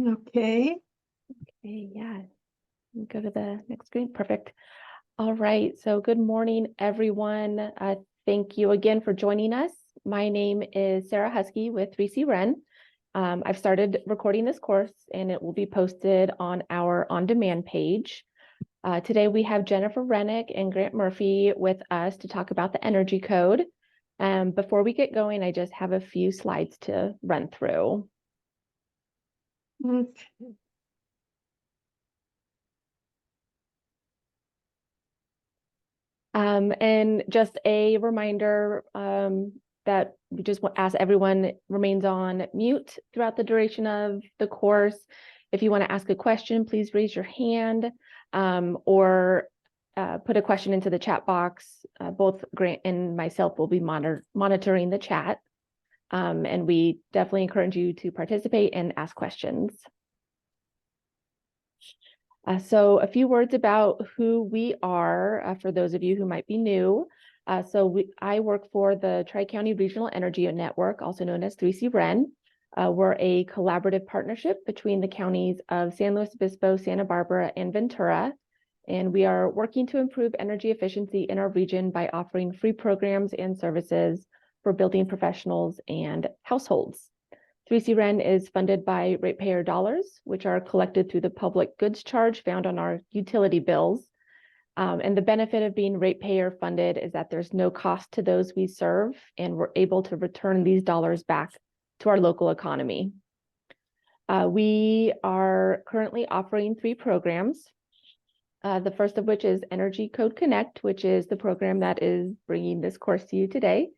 Okay. Okay, yeah. Go to the next screen. Perfect. All right. So good morning, everyone. Thank you again for joining us. My name is Sarah Husky with 3C Ren. I've started recording this course and it will be posted on our on-demand page. Today we have Jennifer Rennick and Grant Murphy with us to talk about the energy code. Before we get going, I just have a few slides to run through. Okay. And just a reminder that we just ask everyone remains on mute throughout the duration of the course. If you want to ask a question, please raise your hand or put a question into the chat box. Both Grant and myself will be monitoring the chat. And we definitely encourage you to participate and ask questions. So a few words about who we are for those of you who might be new. I work for the Tri-County Regional Energy Network, also known as 3C Ren. We're a collaborative partnership between the counties of San Luis Obispo, Santa Barbara, and Ventura. And we are working to improve energy efficiency in our region by offering free programs and services for building professionals and households. 3C Ren is funded by ratepayer dollars, which are collected through the public goods charge found on our utility bills. And the benefit of being ratepayer funded is that there's no cost to those we serve, and we're able to return these dollars back to our local economy. We are currently offering 3 programs. The first of which is Energy Code Connect, which is the program that is bringing this course to you today.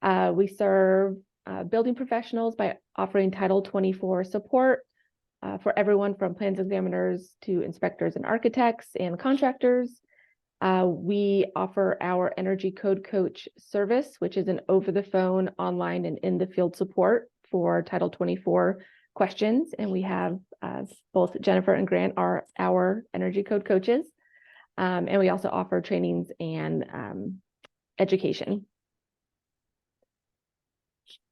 We serve building professionals by offering Title 24 support for everyone from plans examiners to inspectors and architects and contractors. We offer our Energy Code Coach service, which is an over-the-phone, online, and in-the-field support for Title 24 questions. And we have both Jennifer and Grant are our Energy Code coaches. And we also offer trainings and education.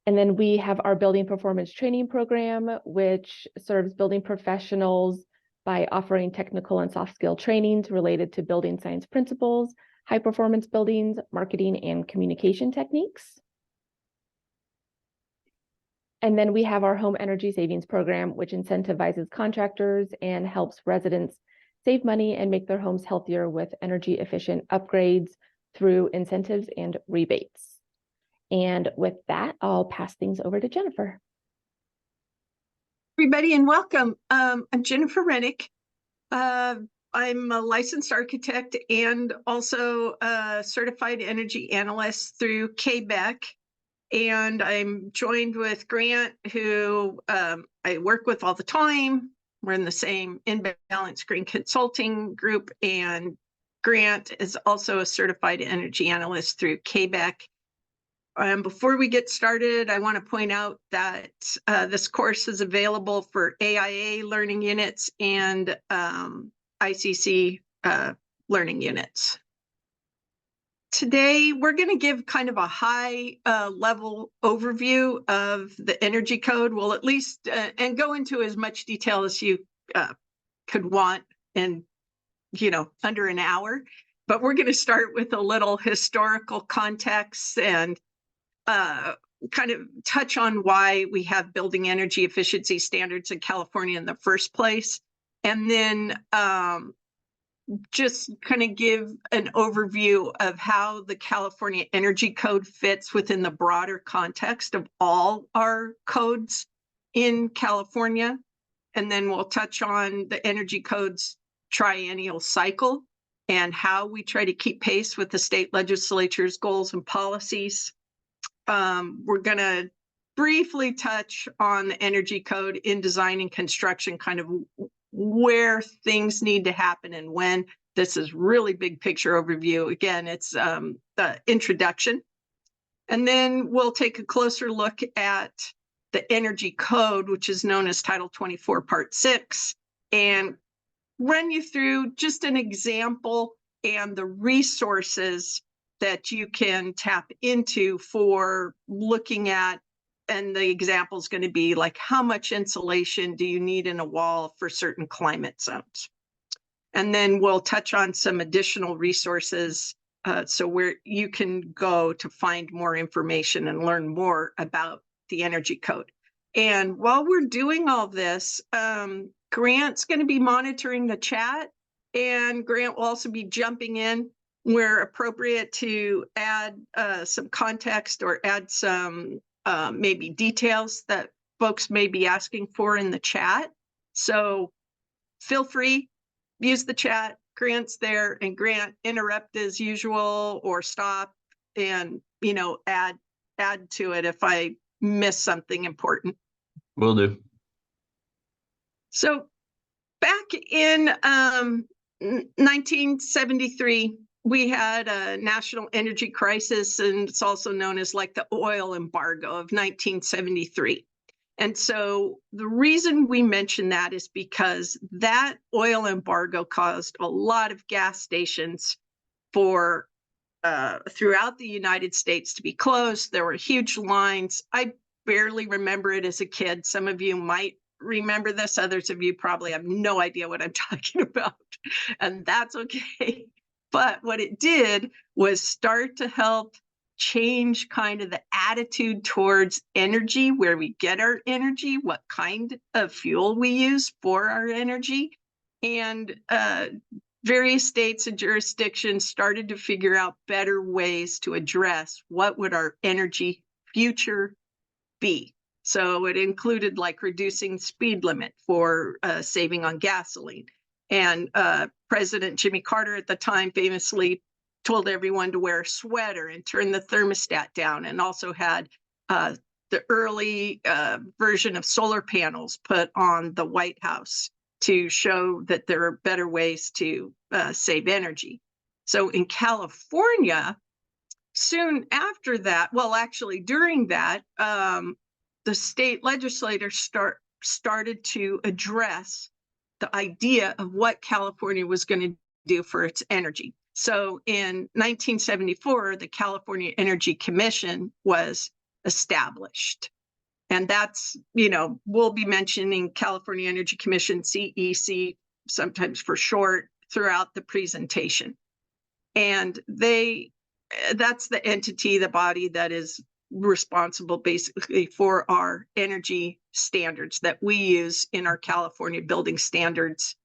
And then we have our building performance training program, which serves building professionals by offering technical and soft skill trainings related to building science principles, high performance buildings, marketing, and communication techniques. And then we have our home energy savings program, which incentivizes contractors and helps residents save money and make their homes healthier with energy efficient upgrades through incentives and rebates. And with that, I'll pass things over to Jennifer. Everybody, and welcome. I'm Jennifer Rennick. I'm a licensed architect and also a certified energy analyst through KBEC. And I'm joined with Grant, who I work with all the time. We're in the same Inbalance Green Consulting group, and Grant is also a certified energy analyst through KBEC. Before we get started, I want to point out that this course is available for AIA learning units and ICC learning units. Today, we're going to give kind of a high level overview of the energy code. We'll at least, and go into as much detail as you could want in, under an hour. But we're going to start with a little historical context and kind of touch on why we have building energy efficiency standards in California in the first place. And then just kind of give an overview of how the California Energy Code fits within the broader context of all our codes in California. And then we'll touch on the Energy Code's triennial cycle and how we try to keep pace with the state legislature's goals and policies. We're going to briefly touch on the Energy Code in design and construction, kind of where things need to happen and when. This is really big picture overview. Again, it's the introduction. And then we'll take a closer look at the Energy Code, which is known as Title 24, Part 6, and run you through just an example and the resources that you can tap into for looking at and the example is going to be like, how much insulation do you need in a wall for certain climate zones? And then we'll touch on some additional resources, so where you can go to find more information and learn more about the energy code. And while we're doing all this, Grant's going to be monitoring the chat, and Grant will also be jumping in where appropriate to add some context or add some maybe details that folks may be asking for in the chat. So feel free, use the chat. Grant's there, and Grant, interrupt as usual or stop and, you know, add to it if I miss something important. Will do. So back in 1973, we had a national energy crisis, and it's also known as like the oil embargo of 1973. And so the reason we mention that is because that oil embargo caused a lot of gas stations for throughout the United States to be closed. There were huge lines. I barely remember it as a kid. Some of you might remember this. Others of you probably have no idea what I'm talking about, and that's okay. But what it did was start to help change kind of the attitude towards energy, where we get our energy, what kind of fuel we use for our energy. And various states and jurisdictions started to figure out better ways to address what would our energy future be. So it included like reducing speed limit for saving on gasoline. And President Jimmy Carter at the time famously told everyone to wear a sweater and turn the thermostat down, and also had the early version of solar panels put on the White House to show that there are better ways to save energy. So in California, soon after that, well, actually during that, the state legislators started to address the idea of what California was going to do for its energy. So in 1974, the California Energy Commission was established. And that's, you know, we'll be mentioning California Energy Commission, CEC, sometimes for short, throughout the presentation. And that's the entity, the body that is responsible basically for our energy standards that we use in our California building standards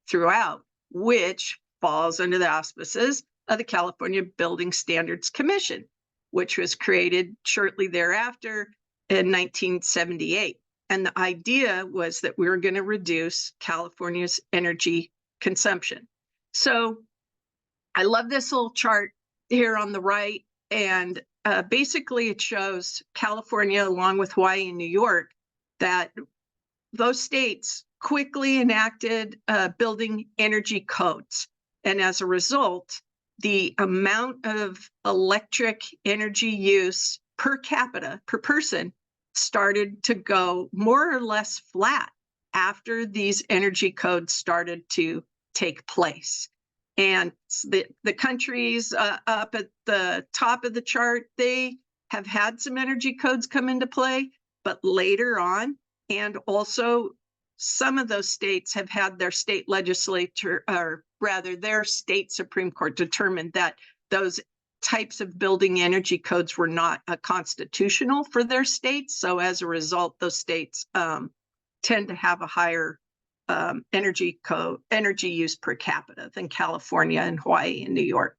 throughout, which falls under the auspices of the California Building Standards Commission, which was created shortly thereafter in 1978. And the idea was that we were going to reduce California's energy consumption. So I love this little chart here on the right. And basically it shows California, along with Hawaii and New York, that those states quickly enacted building energy codes. And as a result, the amount of electric energy use per capita, per person, started to go more or less flat after these energy codes started to take place. And the countries up at the top of the chart, they have had some energy codes come into play, but later on, and also some of those states have had their state legislature, or rather their state Supreme Court determined that those types of building energy codes were not constitutional for their states. So as a result, those states tend to have a higher energy use per capita than California and Hawaii and New York.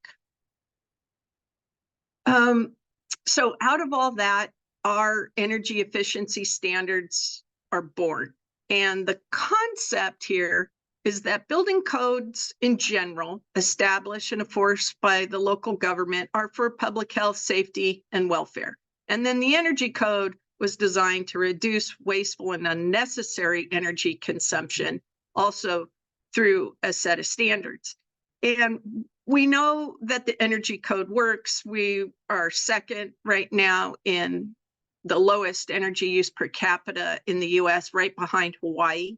So out of all that, our energy efficiency standards are born. And the concept here is that building codes in general, established and enforced by the local government, are for public health, safety, and welfare. And then the energy code was designed to reduce wasteful and unnecessary energy consumption, also through a set of standards. And we know that the energy code works. We are second right now in the lowest energy use per capita in the US, right behind Hawaii.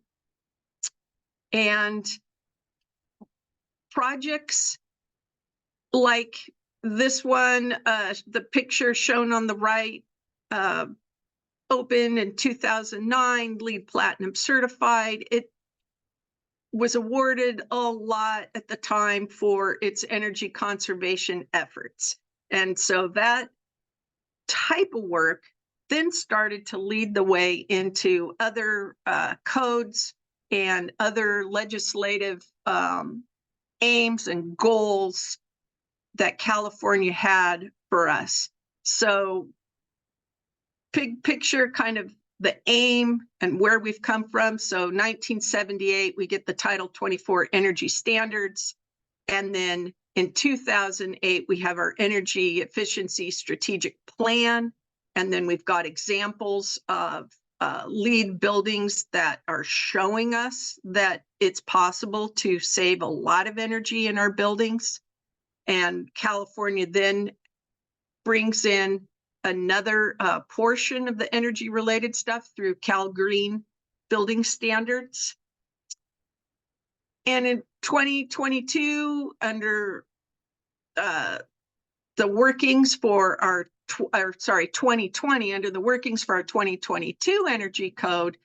And projects like this one, the picture shown on the right, opened in 2009, LEED Platinum certified. It was awarded a lot at the time for its energy conservation efforts. And so that type of work then started to lead the way into other codes and other legislative aims and goals that California had for us. So big picture, kind of the aim and where we've come from. So 1978, we get the Title 24 Energy Standards. And then in 2008, we have our Energy Efficiency Strategic Plan. And then we've got examples of LEED buildings that are showing us that it's possible to save a lot of energy in our buildings. And California then brings in another portion of the energy related stuff through Cal Green building standards. And in 2022, under the workings for our 2020, under the workings for our 2022 energy code,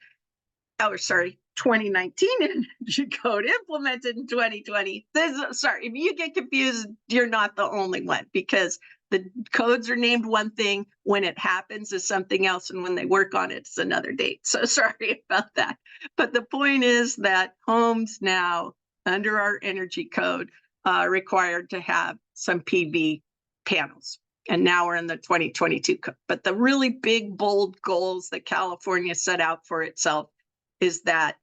2019 energy code implemented in 2020. Sorry, if you get confused, you're not the only one, because the codes are named one thing, when it happens is something else, and when they work on it, it's another date. So sorry about that. But the point is that homes now, under our energy code, are required to have some PV panels. And now we're in the 2022 code. But the really big, bold goals that California set out for itself is that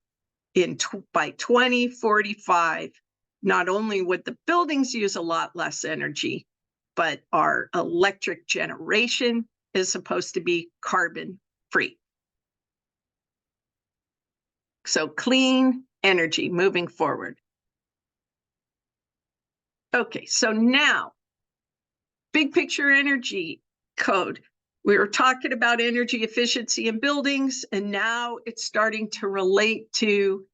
by 2045, not only would the buildings use a lot less energy, but our electric generation is supposed to be carbon free. So clean energy moving forward. Okay, so now, big picture energy code. We were talking about energy efficiency in buildings, and now it's starting to relate to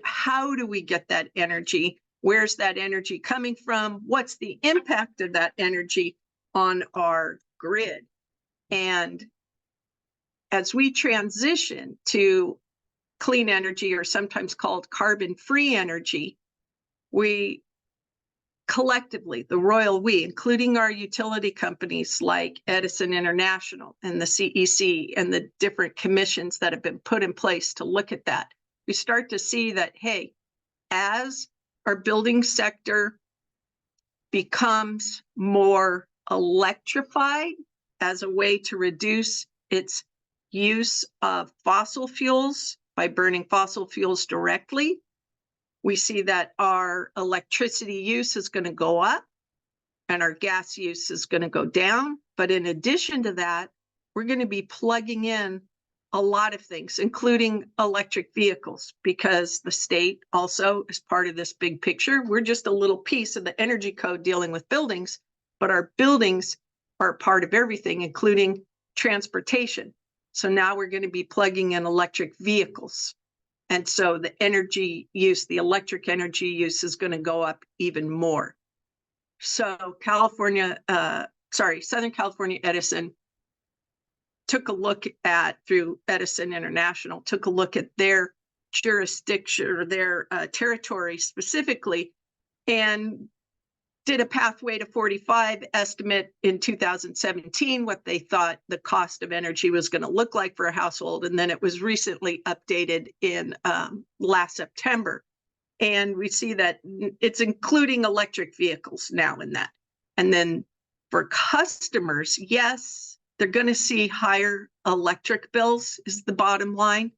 how do we get that energy? Where's that energy coming from? What's the impact of that energy on our grid? And as we transition to clean energy, or sometimes called carbon-free energy, we collectively, the royal we, including our utility companies like Edison International and the CEC and the different commissions that have been put in place to look at that, we start to see that, hey, as our building sector becomes more electrified as a way to reduce its use of fossil fuels by burning fossil fuels directly, we see that our electricity use is going to go up and our gas use is going to go down. But in addition to that, we're going to be plugging in a lot of things, including electric vehicles, because the state also is part of this big picture. We're just a little piece of the energy code dealing with buildings, but our buildings are part of everything, including transportation. So now we're going to be plugging in electric vehicles. And so the energy use, the electric energy use, is going to go up even more. So Southern California Edison took a look at, through Edison International, took a look at their jurisdiction or their territory specifically, and did a pathway to 45 estimate in 2017, what they thought the cost of energy was going to look like for a household. And then it was recently updated in last September. And we see that it's including electric vehicles now in that. And then for customers, yes, they're going to see higher electric bills is the bottom line.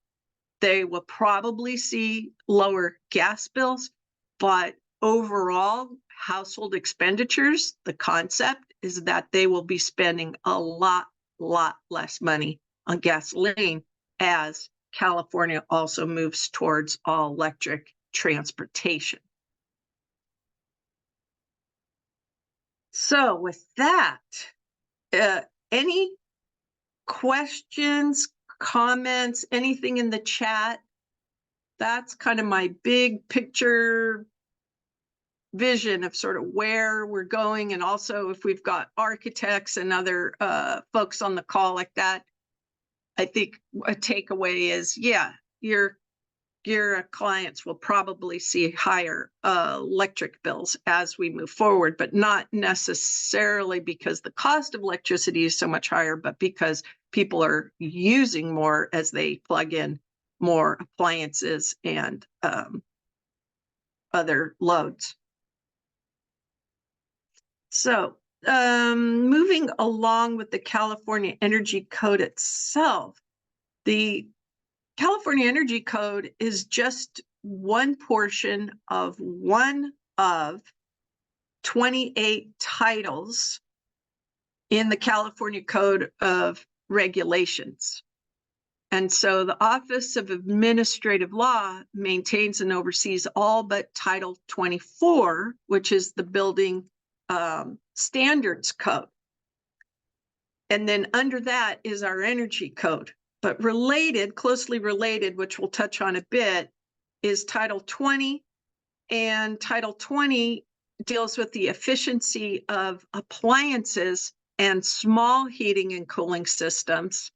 They will probably see lower gas bills, but overall household expenditures, the concept is that they will be spending a lot less money on gasoline as California also moves towards all electric transportation. So with that, any questions, comments, anything in the chat? That's kind of my big picture vision of sort of where we're going. And also if we've got architects and other folks on the call like that, I think a takeaway is, yeah, your clients will probably see higher electric bills as we move forward, but not necessarily because the cost of electricity is so much higher, but because people are using more as they plug in more appliances and other loads. So moving along with the California Energy Code itself, the California Energy Code is just one portion of one of 28 titles in the California Code of Regulations. And so the Office of Administrative Law maintains and oversees all but Title 24, which is the Building Standards Code. And then under that is our Energy Code. But related, closely related, which we'll touch on a bit, is Title 20. And Title 20 deals with the efficiency of appliances and small heating and cooling systems.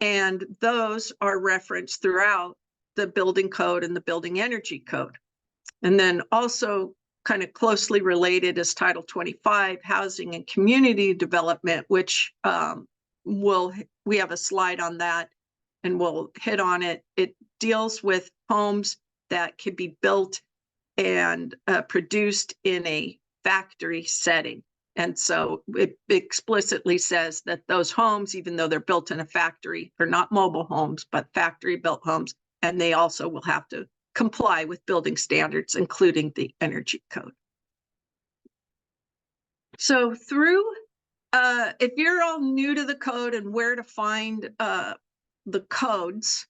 And those are referenced throughout the Building Code and the Building Energy Code. And then also kind of closely related is Title 25, Housing and Community Development, which we have a slide on that and we'll hit on it. It deals with homes that can be built and produced in a factory setting. And so it explicitly says that those homes, even though they're built in a factory, they're not mobile homes, but factory built homes. And they also will have to comply with building standards, including the Energy Code. So through, if you're all new to the code and where to find the codes,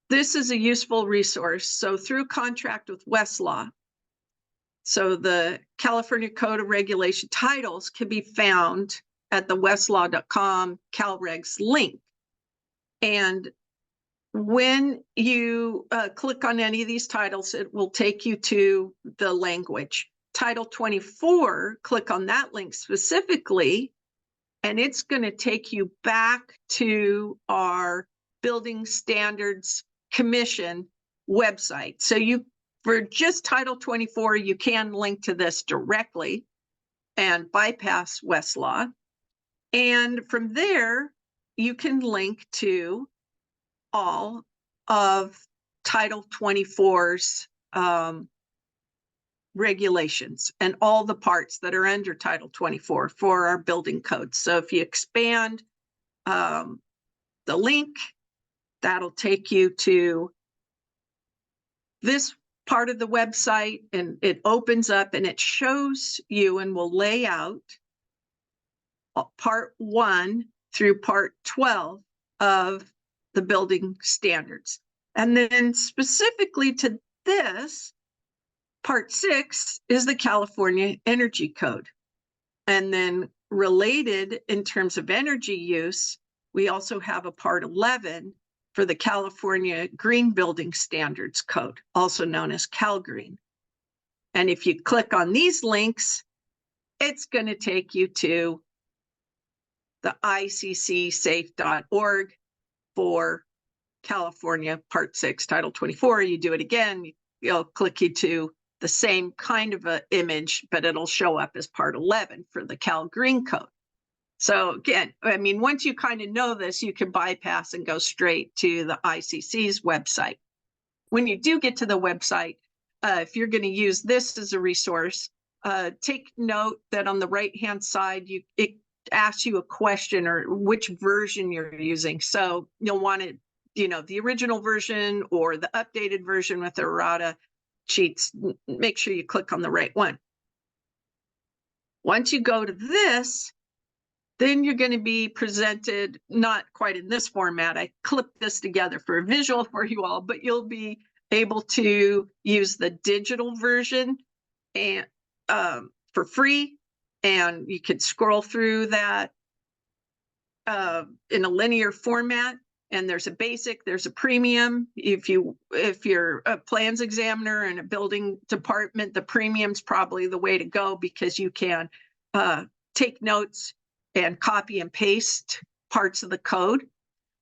this is a useful resource. So through Contract with Westlaw, so the California Code of Regulation titles can be found at the westlaw.com CalRegs link. And when you click on any of these titles, it will take you to the language. Title 24, click on that link specifically, and it's going to take you back to our Building Standards Commission website. So for just Title 24, you can link to this directly and bypass Westlaw. And from there, you can link to all of Title 24's regulations and all the parts that are under Title 24 for our building codes. So if you expand the link, that'll take you to this part of the website, and it opens up and it shows you and will lay out part 1 through part 12 of the building standards. And then specifically to this, part 6 is the California Energy Code. And then related in terms of energy use, we also have a part 11 for the California Green Building Standards Code, also known as CalGreen. And if you click on these links, it's going to take you to the iccsafe.org for California Part 6, Title 24. You do it again, it'll click you to the same kind of an image, but it'll show up as Part 11 for the Cal Green Code. So again, I mean, once you kind of know this, you can bypass and go straight to the ICC's website. When you do get to the website, if you're going to use this as a resource, take note that on the right-hand side, it asks you a question or which version you're using. So you'll want it, the original version or the updated version with the errata sheets. Make sure you click on the right one. Once you go to this, then you're going to be presented, not quite in this format. I clipped this together for a visual for you all, but you'll be able to use the digital version and for free, and you could scroll through that in a linear format. And there's a basic, there's a premium. If you're a plans examiner in a building department, the premium's probably the way to go because you can take notes and copy and paste parts of the code.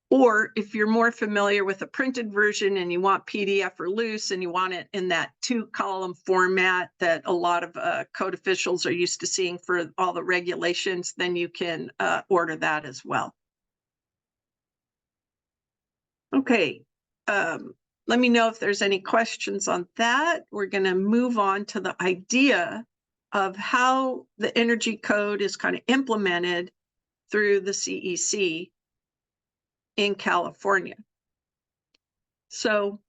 Or if you're more familiar with a printed version and you want PDF or loose and you want it in that 2-column format that a lot of code officials are used to seeing for all the regulations, then you can order that as well. Okay, let me know if there's any questions on that. We're going to move on to the idea of how the energy code is kind of implemented through the CEC in California. So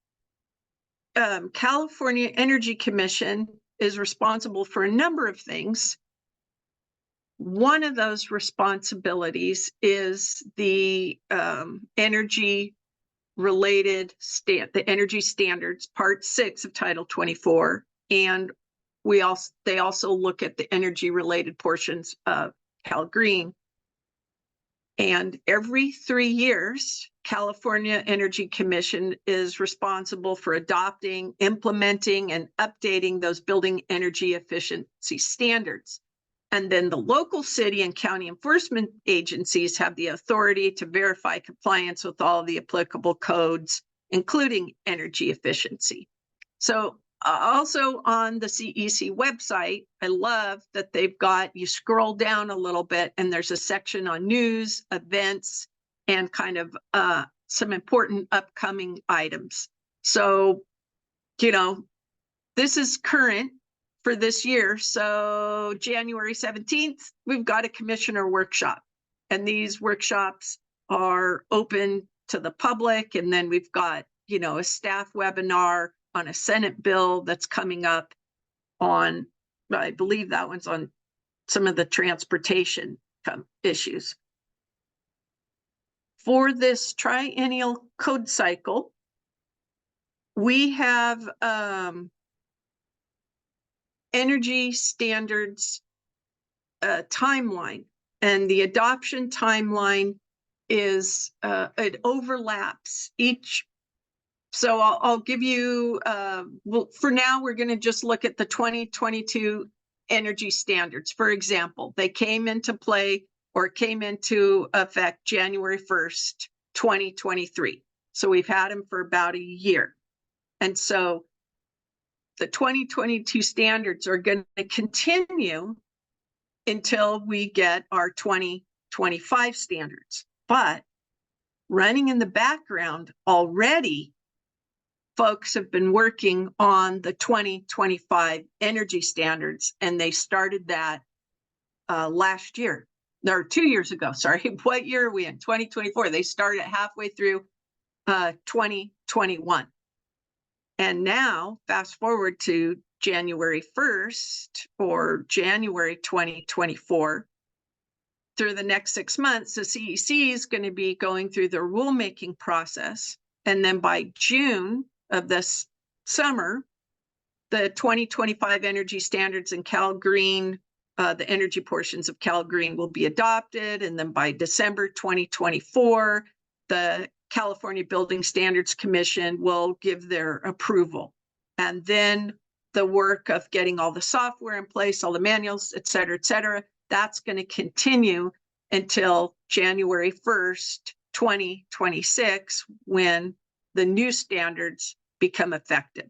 California Energy Commission is responsible for a number of things. One of those responsibilities is the energy related the energy standards, part 6 of Title 24, and they also look at the energy related portions of Cal Green. And every 3 years, California Energy Commission is responsible for adopting, implementing, and updating those building energy efficiency standards. And then the local city and county enforcement agencies have the authority to verify compliance with all the applicable codes, including energy efficiency. So also on the CEC website, I love that they've got, you scroll down a little bit and there's a section on news, events, and kind of some important upcoming items. So, you know, this is current for this year. So January 17th, we've got a commissioner workshop, and these workshops are open to the public. And then we've got, you know, a staff webinar on a Senate bill that's coming up on, I believe that one's on some of the transportation issues. For this triennial code cycle, we have energy standards timeline, and the adoption timeline is it overlaps each. So I'll give you, well, for now, we're going to just look at the 2022 energy standards. For example, they came into play or came into effect January 1st, 2023. So we've had them for about a year. And so the 2022 standards are going to continue until we get our 2025 standards. But running in the background already, folks have been working on the 2025 energy standards, and they started that last year, or 2 years ago. Sorry, what year are we in? 2024. They started halfway through 2021. And now, fast forward to January 1st or January 2024, through the next 6 months, the CEC is going to be going through the rulemaking process. And then by June of this summer, the 2025 energy standards in Cal Green, the energy portions of Cal Green will be adopted. And then by December 2024, the California Building Standards Commission will give their approval. And then the work of getting all the software in place, all the manuals, et cetera, that's going to continue until January 1st, 2026, when the new standards become effective.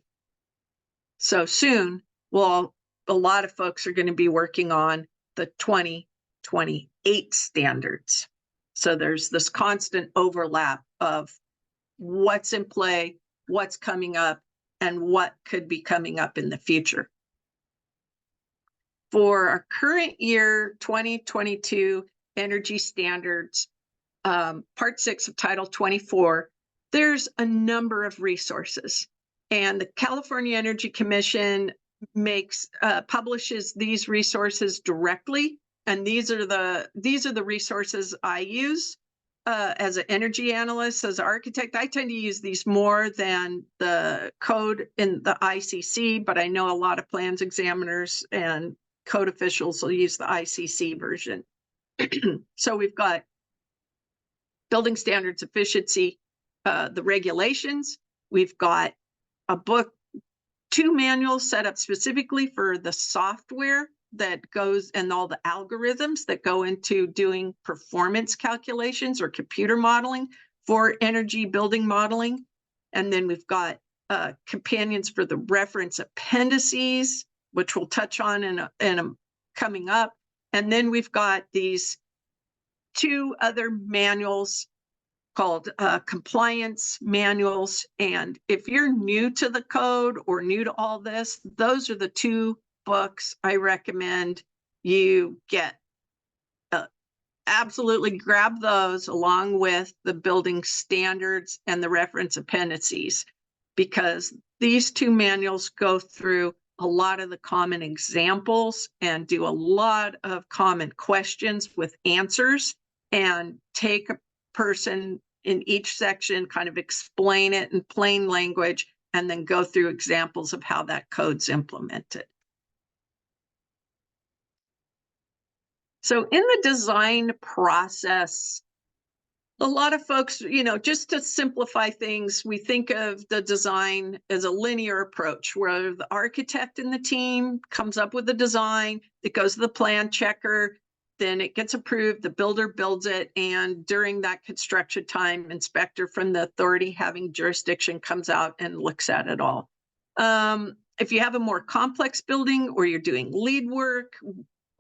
So soon, well, a lot of folks are going to be working on the 2028 standards. So there's this constant overlap of what's in play, what's coming up, and what could be coming up in the future. For our current year 2022 energy standards, part 6 of Title 24, there's a number of resources. And the California Energy Commission publishes these resources directly. And these are the resources I use as an energy analyst, as an architect. I tend to use these more than the code in the ICC, but I know a lot of plans examiners and code officials will use the ICC version. So we've got building standards efficiency, the regulations. We've got a book, 2 manuals set up specifically for the software that goes and all the algorithms that go into doing performance calculations or computer modeling for energy building modeling. And then we've got companions for the reference appendices, which we'll touch on in a coming up. And then we've got these 2 other manuals called compliance manuals. And if you're new to the code or new to all this, those are the 2 books I recommend you get. Absolutely grab those along with the building standards and the reference appendices, because these 2 manuals go through a lot of the common examples and do a lot of common questions with answers, and take a person in each section, kind of explain it in plain language, and then go through examples of how that code's implemented. So in the design process, a lot of folks, just to simplify things, we think of the design as a linear approach where the architect and the team comes up with the design, it goes to the plan checker, then it gets approved, the builder builds it, and during that construction time, inspector from the authority having jurisdiction comes out and looks at it all. If you have a more complex building or you're doing lead work,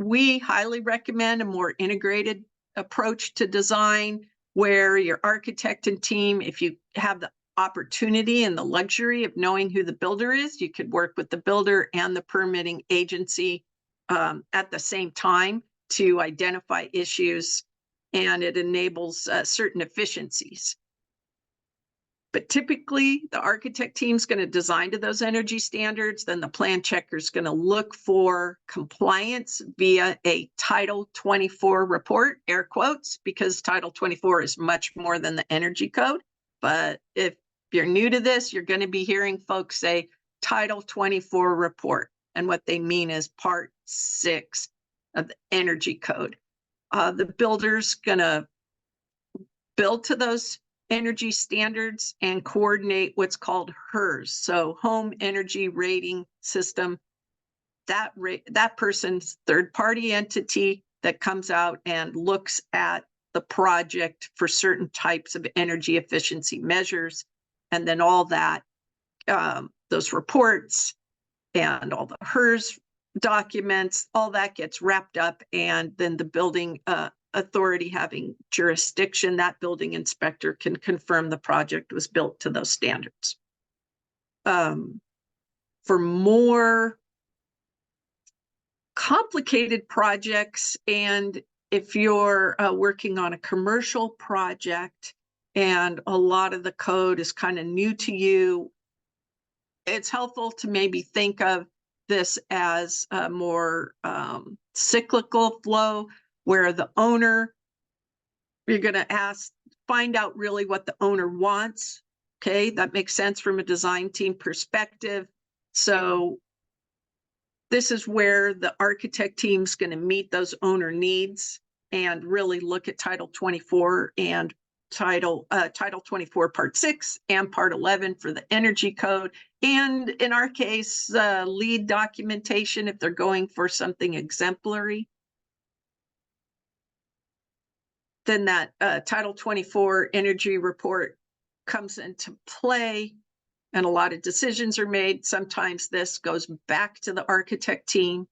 we highly recommend a more integrated approach to design, where your architect and team, if you have the opportunity and the luxury of knowing who the builder is, you could work with the builder and the permitting agency at the same time to identify issues, and it enables certain efficiencies. But typically, the architect team's going to design to those energy standards. Then the plan checker is going to look for compliance via a Title 24 report, air quotes, because Title 24 is much more than the energy code. But if you're new to this, you're going to be hearing folks say Title 24 report. And what they mean is Part 6 of the energy code. The builder's going to build to those energy standards and coordinate what's called HERS, so Home Energy Rating System. That person's third-party entity that comes out and looks at the project for certain types of energy efficiency measures, and then all that, those reports and all the HERS documents, all that gets wrapped up, and then the building authority having jurisdiction, that building inspector can confirm the project was built to those standards. For more complicated projects, and if you're working on a commercial project and a lot of the code is kind of new to you, it's helpful to maybe think of this as a more cyclical flow, where the owner, you're going to find out really what the owner wants. Okay, that makes sense from a design team perspective. So this is where the architect team's going to meet those owner needs and really look at Title 24 and Title 24 Part 6 and Part 11 for the energy code. And in our case, lead documentation if they're going for something exemplary. Then that Title 24 energy report comes into play, and a lot of decisions are made. Sometimes this goes back to the architect team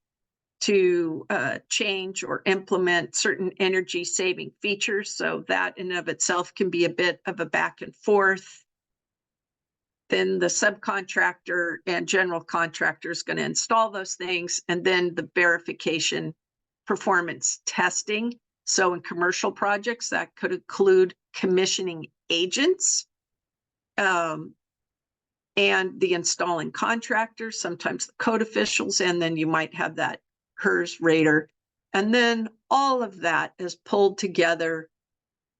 to change or implement certain energy saving features. So that in and of itself can be a bit of a back and forth. Then the subcontractor and general contractor is going to install those things, and then the verification performance testing. So in commercial projects, that could include commissioning agents and the installing contractors, sometimes the code officials, and then you might have that HERS rater. And then all of that is pulled together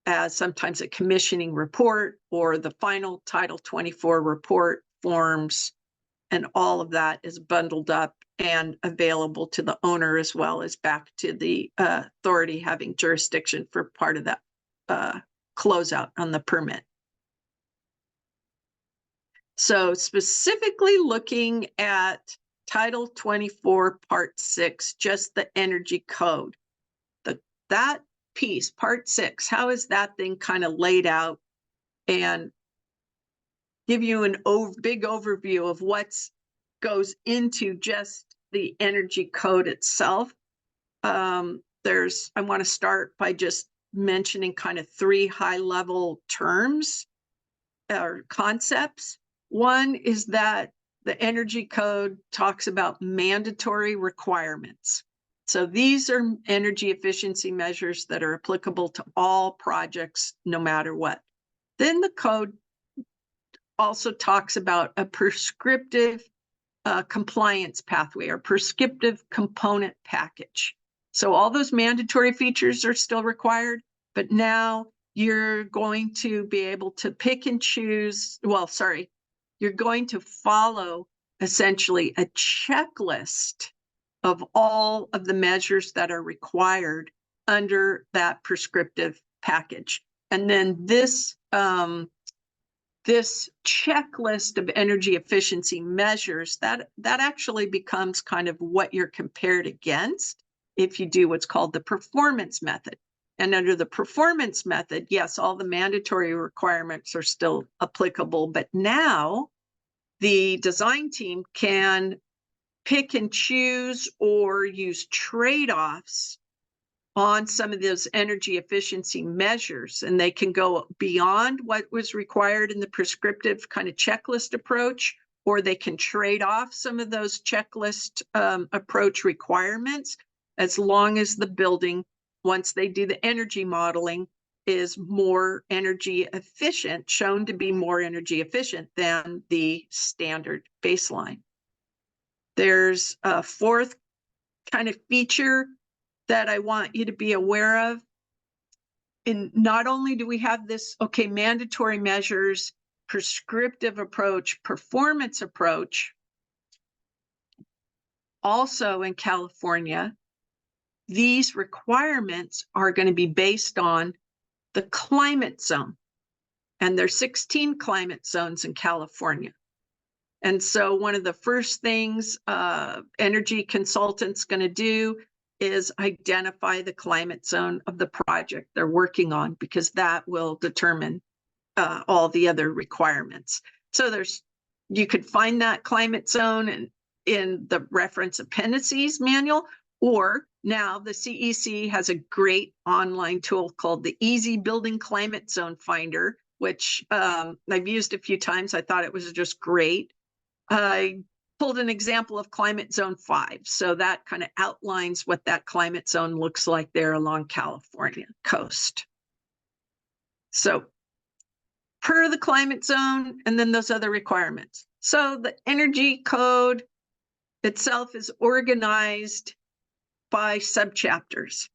as sometimes a commissioning report or the final Title 24 report forms, and all of that is bundled up and available to the owner as well as back to the authority having jurisdiction for part of that closeout on the permit. So specifically looking at Title 24 Part 6, just the energy code, that piece, Part 6, how is that thing kind of laid out? and give you an big overview of what's goes into just the energy code itself. I want to start by just mentioning kind of 3 high-level terms or concepts. One is that the energy code talks about mandatory requirements. So these are energy efficiency measures that are applicable to all projects, no matter what. Then the code also talks about a prescriptive compliance pathway or prescriptive component package. So all those mandatory features are still required, but now you're going to be able to pick and choose. Well, sorry, you're going to follow essentially a checklist of all of the measures that are required under that prescriptive package. And then this checklist of energy efficiency measures, that actually becomes kind of what you're compared against if you do what's called the performance method. And under the performance method, yes, all the mandatory requirements are still applicable, but now the design team can pick and choose or use trade-offs on some of those energy efficiency measures, and they can go beyond what was required in the prescriptive kind of checklist approach, or they can trade off some of those checklist approach requirements, as long as the building, once they do the energy modeling, is more energy efficient, shown to be more energy efficient than the standard baseline. There's a 4th kind of feature that I want you to be aware of. And not only do we have this, okay, mandatory measures, prescriptive approach, performance approach, also in California, these requirements are going to be based on the climate zone. And there's 16 climate zones in California. And so one of the first things energy consultants going to do is identify the climate zone of the project they're working on, because that will determine all the other requirements. So you could find that climate zone in the reference appendices manual, or now the CEC has a great online tool called the Easy Building Climate Zone Finder, which I've used a few times. I thought it was just great. I pulled an example of climate zone 5. So that kind of outlines what that climate zone looks like there along California coast. So per the climate zone, and then those other requirements. So the energy code itself is organized by subchapters.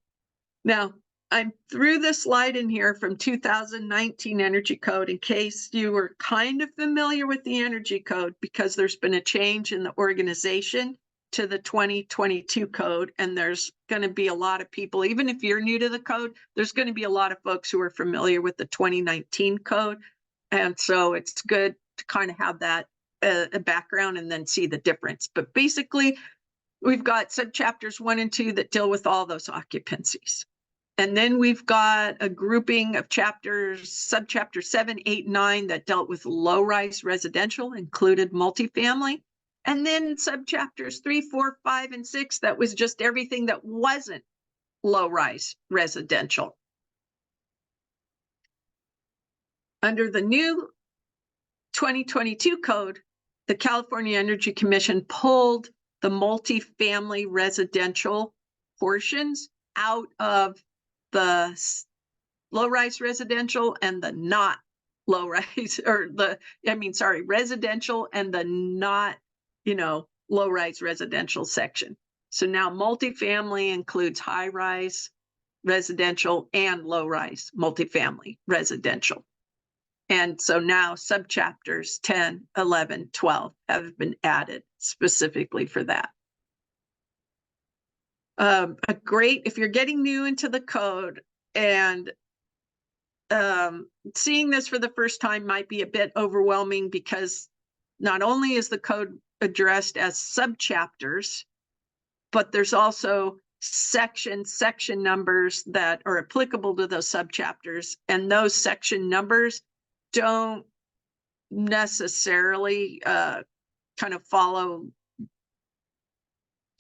Now, I threw this slide in here from 2019 Energy Code in case you were kind of familiar with the Energy Code, because there's been a change in the organization to the 2022 code. And there's going to be a lot of people, even if you're new to the code, there's going to be a lot of folks who are familiar with the 2019 code. And so it's good to kind of have that a background and then see the difference. But basically, we've got subchapters 1 and 2 that deal with all those occupancies. And then we've got a grouping of chapters, subchapter 7, 8, 9 that dealt with low-rise residential, included multifamily. And then subchapters 3, 4, 5, and 6, that was just everything that wasn't low-rise residential. Under the new 2022 code, the California Energy Commission pulled the multifamily residential portions out of the low-rise residential and the not low-rise, or residential and the not, low-rise residential section. So now multifamily includes high-rise residential and low-rise multifamily residential. And so now subchapters 10, 11, 12 have been added specifically for that. If you're getting new into the code and seeing this for the first time might be a bit overwhelming, because not only is the code addressed as subchapters, but there's also section numbers that are applicable to those subchapters. And those section numbers don't necessarily kind of follow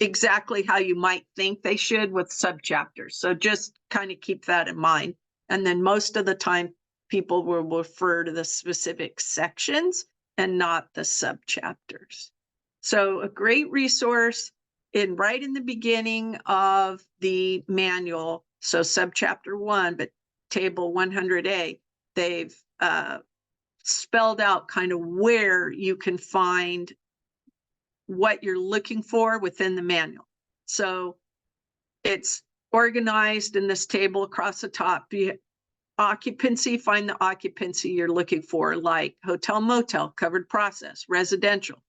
exactly how you might think they should with subchapters. So just kind of keep that in mind. And then most of the time, people will refer to the specific sections and not the subchapters. So a great resource right in the beginning of the manual. So subchapter 1, but table 100A, they've spelled out kind of where you can find what you're looking for within the manual. So it's organized in this table across the top. Occupancy, find the occupancy you're looking for, like hotel, motel, covered process, residential.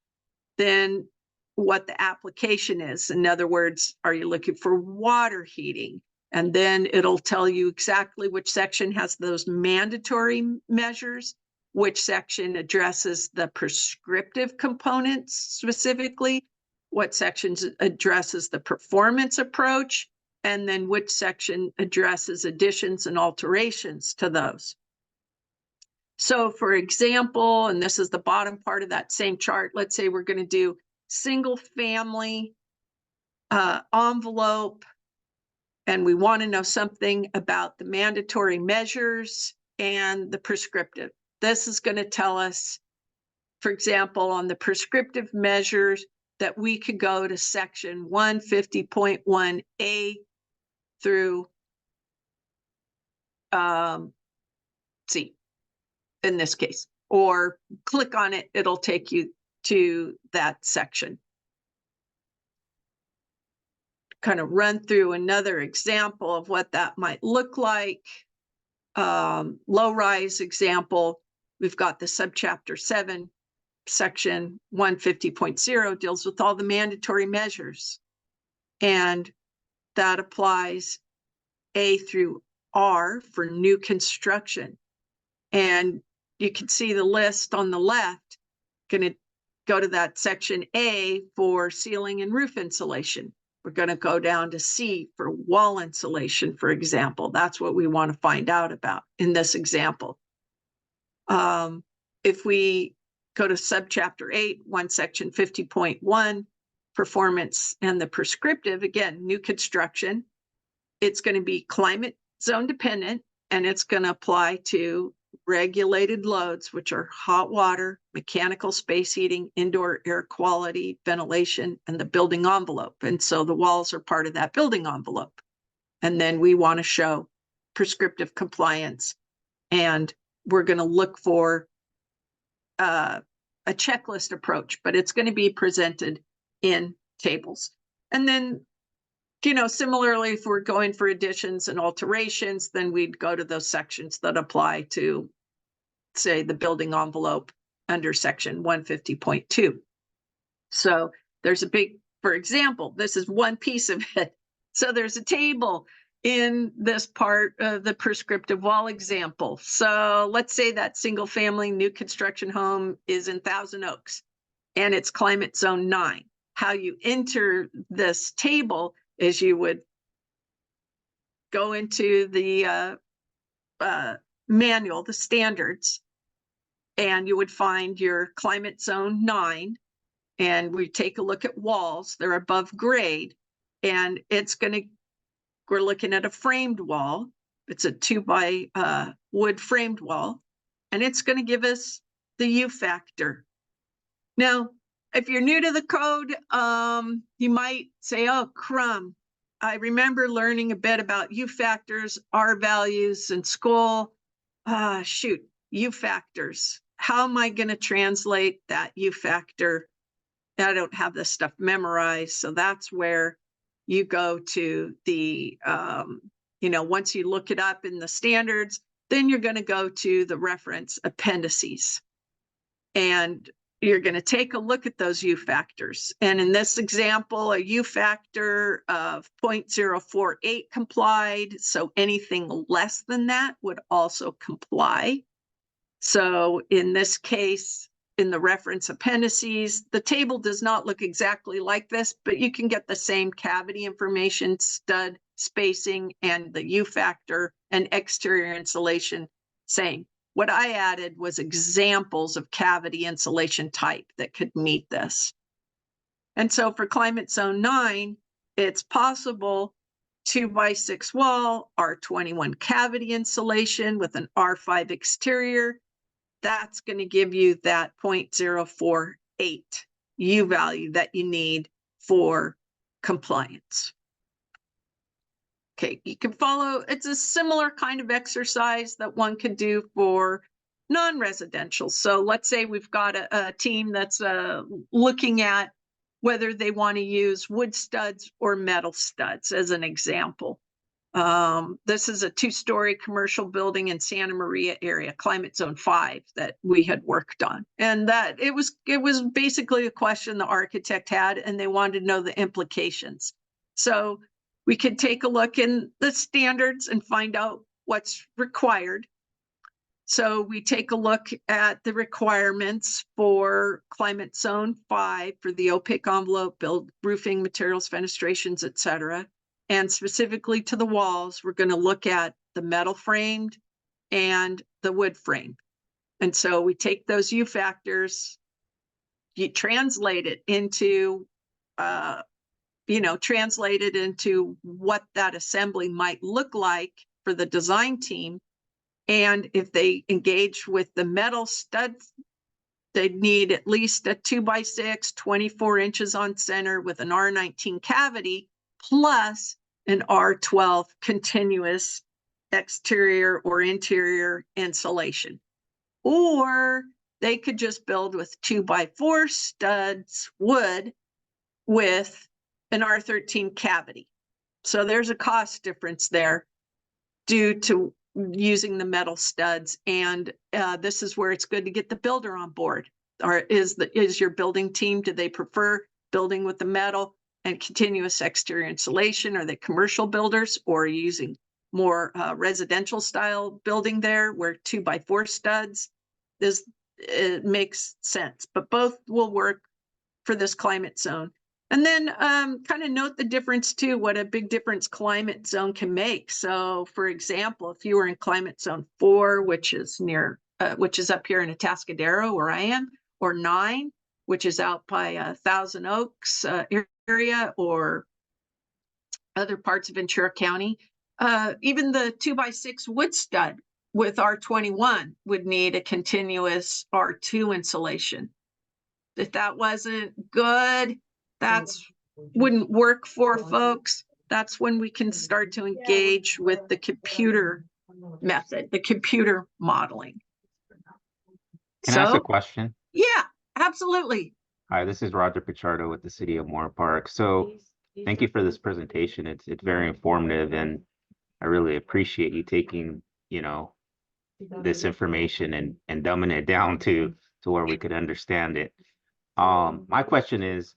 Then what the application is. In other words, are you looking for water heating? And then it'll tell you exactly which section has those mandatory measures, which section addresses the prescriptive components specifically, what sections addresses the performance approach, and then which section addresses additions and alterations to those. So for example, and this is the bottom part of that same chart, let's say we're going to do single family envelope, and we want to know something about the mandatory measures and the prescriptive. This is going to tell us, for example, on the prescriptive measures, that we could go to section 150.1A through C in this case, or click on it, it'll take you to that section. Kind of run through another example of what that might look like. Low-rise example, we've got the subchapter 7, section 150.0 deals with all the mandatory measures. And that applies A through R for new construction. And you can see the list on the left. Going to go to that section A for ceiling and roof insulation. We're going to go down to C for wall insulation, for example. That's what we want to find out about in this example. If we go to subchapter 8, section 50.1, performance and the prescriptive, again, new construction, it's going to be climate zone dependent, and it's going to apply to regulated loads, which are hot water, mechanical space heating, indoor air quality, ventilation, and the building envelope. And so the walls are part of that building envelope. And then we want to show prescriptive compliance. And we're going to look for a checklist approach, but it's going to be presented in tables. And then, you know, similarly, if we're going for additions and alterations, then we'd go to those sections that apply to, say, the building envelope under section 150.2. So there's a big, for example, this is one piece of it. So there's a table in this part of the prescriptive wall example. So let's say that single family new construction home is in Thousand Oaks and it's climate zone 9. How you enter this table is you would go into the manual, the standards, and you would find your climate zone 9, and we take a look at walls. They're above grade, and it's going to, we're looking at a framed wall. It's a 2x wood framed wall, and it's going to give us the U factor. Now, if you're new to the code, you might say, oh, crumb. I remember learning a bit about U factors, R values in school. Shoot, U factors. How am I going to translate that U factor? I don't have this stuff memorized. So that's where you go to the, you know, once you look it up in the standards, then you're going to go to the reference appendices. And you're going to take a look at those U factors. And in this example, a U factor of 0.048 complied. So anything less than that would also comply. So in this case, in the reference appendices, the table does not look exactly like this, but you can get the same cavity information, stud spacing, and the U factor and exterior insulation same. What I added was examples of cavity insulation type that could meet this. And so for climate zone 9, it's possible 2x6 wall, R21 cavity insulation with an R5 exterior. That's going to give you that 0.048 U value that you need for compliance. Okay, you can follow, it's a similar kind of exercise that one could do for non-residential. So let's say we've got a team that's looking at whether they want to use wood studs or metal studs as an example. This is a 2-story commercial building in Santa Maria area, climate zone 5, that we had worked on. And that it was basically a question the architect had, and they wanted to know the implications. So we could take a look in the standards and find out what's required. So we take a look at the requirements for climate zone 5 for the opaque envelope, build roofing materials, fenestrations, etc. And specifically to the walls, we're going to look at the metal framed and the wood frame. And so we take those U factors, you translate it into translated into what that assembly might look like for the design team. And if they engage with the metal studs, they'd need at least a 2x6, 24 inches on center with an R19 cavity, plus an R12 continuous exterior or interior insulation. Or they could just build with 2x4 studs wood with an R13 cavity. So there's a cost difference there due to using the metal studs. And this is where it's good to get the builder on board. Or is your building team, do they prefer building with the metal and continuous exterior insulation? Are they commercial builders, or using more residential style building there where 2x4 studs? It makes sense, but both will work for this climate zone. And then kind of note the difference too, what a big difference climate zone can make. So for example, if you were in climate zone 4, which is up here in Atascadero where I am, or 9, which is out by Thousand Oaks area or other parts of Ventura County, even the 2x6 wood stud with R21 would need a continuous R2 insulation. If that wasn't good, that's wouldn't work for folks. That's when we can start to engage with the computer method, the computer modeling. Can I ask a question? Yeah, absolutely. Hi, this is Roger Pichardo with the City of Moore Park. So thank you for this presentation. It's very informative, and I really appreciate you taking, this information and dumbing it down to where we could understand it. My question is,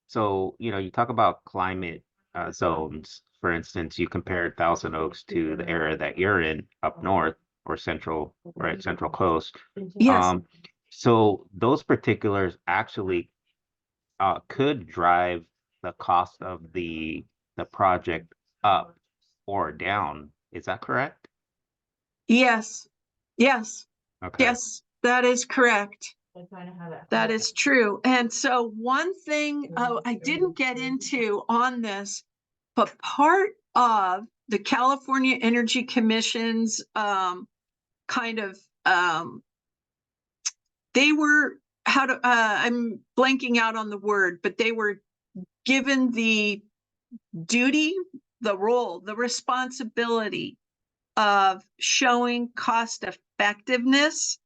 so, you talk about climate zones. For instance, you compared Thousand Oaks to the area that you're in up north, or central, right? Central Coast. Yes. So those particulars actually could drive the cost of the project up or down. Is that correct? Yes. Yes. Okay. Yes, that is correct. That is true. And so one thing I didn't get into on this, but part of the California Energy Commission's they were I'm blanking out on the word, but they were given the duty, the role, the responsibility of showing cost effectiveness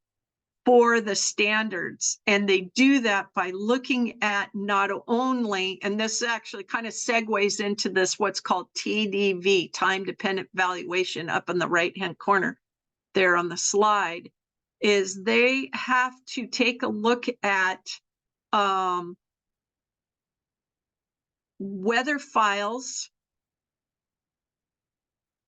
for the standards. And they do that by looking at not only, and this actually kind of segues into this, what's called TDV, time dependent valuation, up in the right-hand corner there on the slide, is they have to take a look at weather files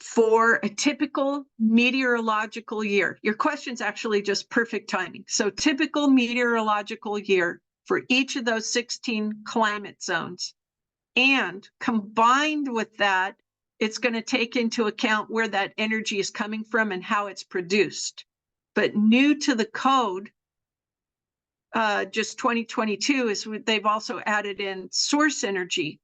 for a typical meteorological year. Your question's actually just perfect timing. So typical meteorological year for each of those 16 climate zones. And combined with that, it's going to take into account where that energy is coming from and how it's produced. But new to the code, just 2022 is they've also added in source energy,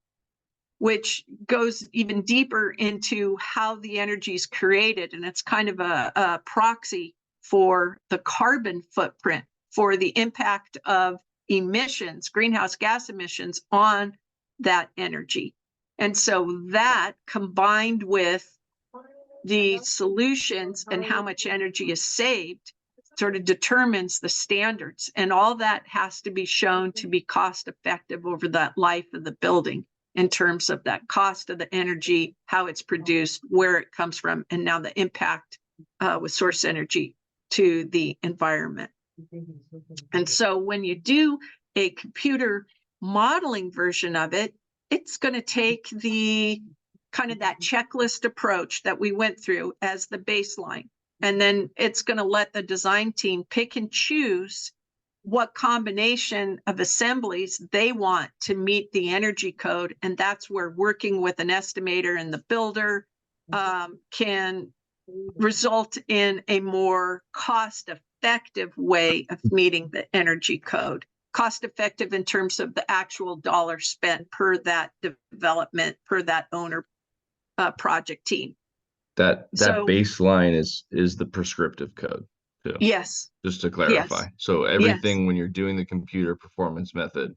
which goes even deeper into how the energy is created. And it's kind of a proxy for the carbon footprint, for the impact of emissions, greenhouse gas emissions on that energy. And so that combined with the solutions and how much energy is saved sort of determines the standards. And all that has to be shown to be cost effective over that life of the building in terms of that cost of the energy, how it's produced, where it comes from, and now the impact with source energy to the environment. And so when you do a computer modeling version of it, it's going to take the kind of that checklist approach that we went through as the baseline. And then it's going to let the design team pick and choose what combination of assemblies they want to meet the energy code. And that's where working with an estimator and the builder can result in a more cost-effective way of meeting the energy code. Cost-effective in terms of the actual dollar spent per that development, per that owner project team. That So- baseline is the prescriptive code too. Yes, Just to clarify. Yes. So everything when you're doing the computer performance method,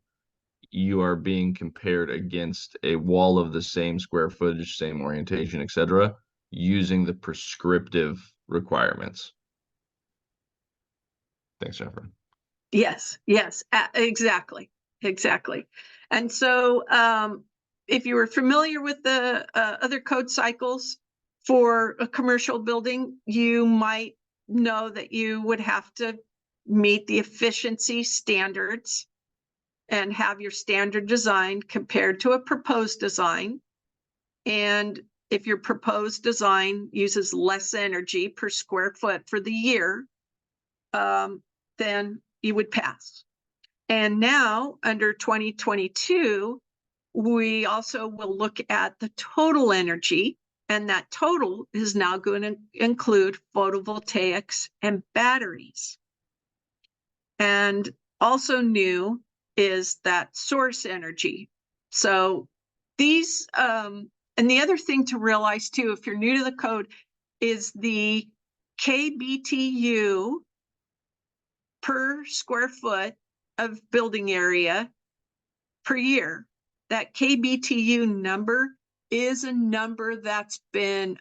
you are being compared against a wall of the same square footage, same orientation, etc., using the prescriptive requirements. Thanks, Jennifer. yes, exactly. And so if you were familiar with the other code cycles for a commercial building, you might know that you would have to meet the efficiency standards and have your standard design compared to a proposed design. And if your proposed design uses less energy per square foot for the year, then you would pass. And now under 2022, we also will look at the total energy, and that total is now going to include photovoltaics and batteries. And also new is that source energy. So these, and the other thing to realize too, if you're new to the code, is the KBTU per square foot of building area per year. That KBTU number is a number that's been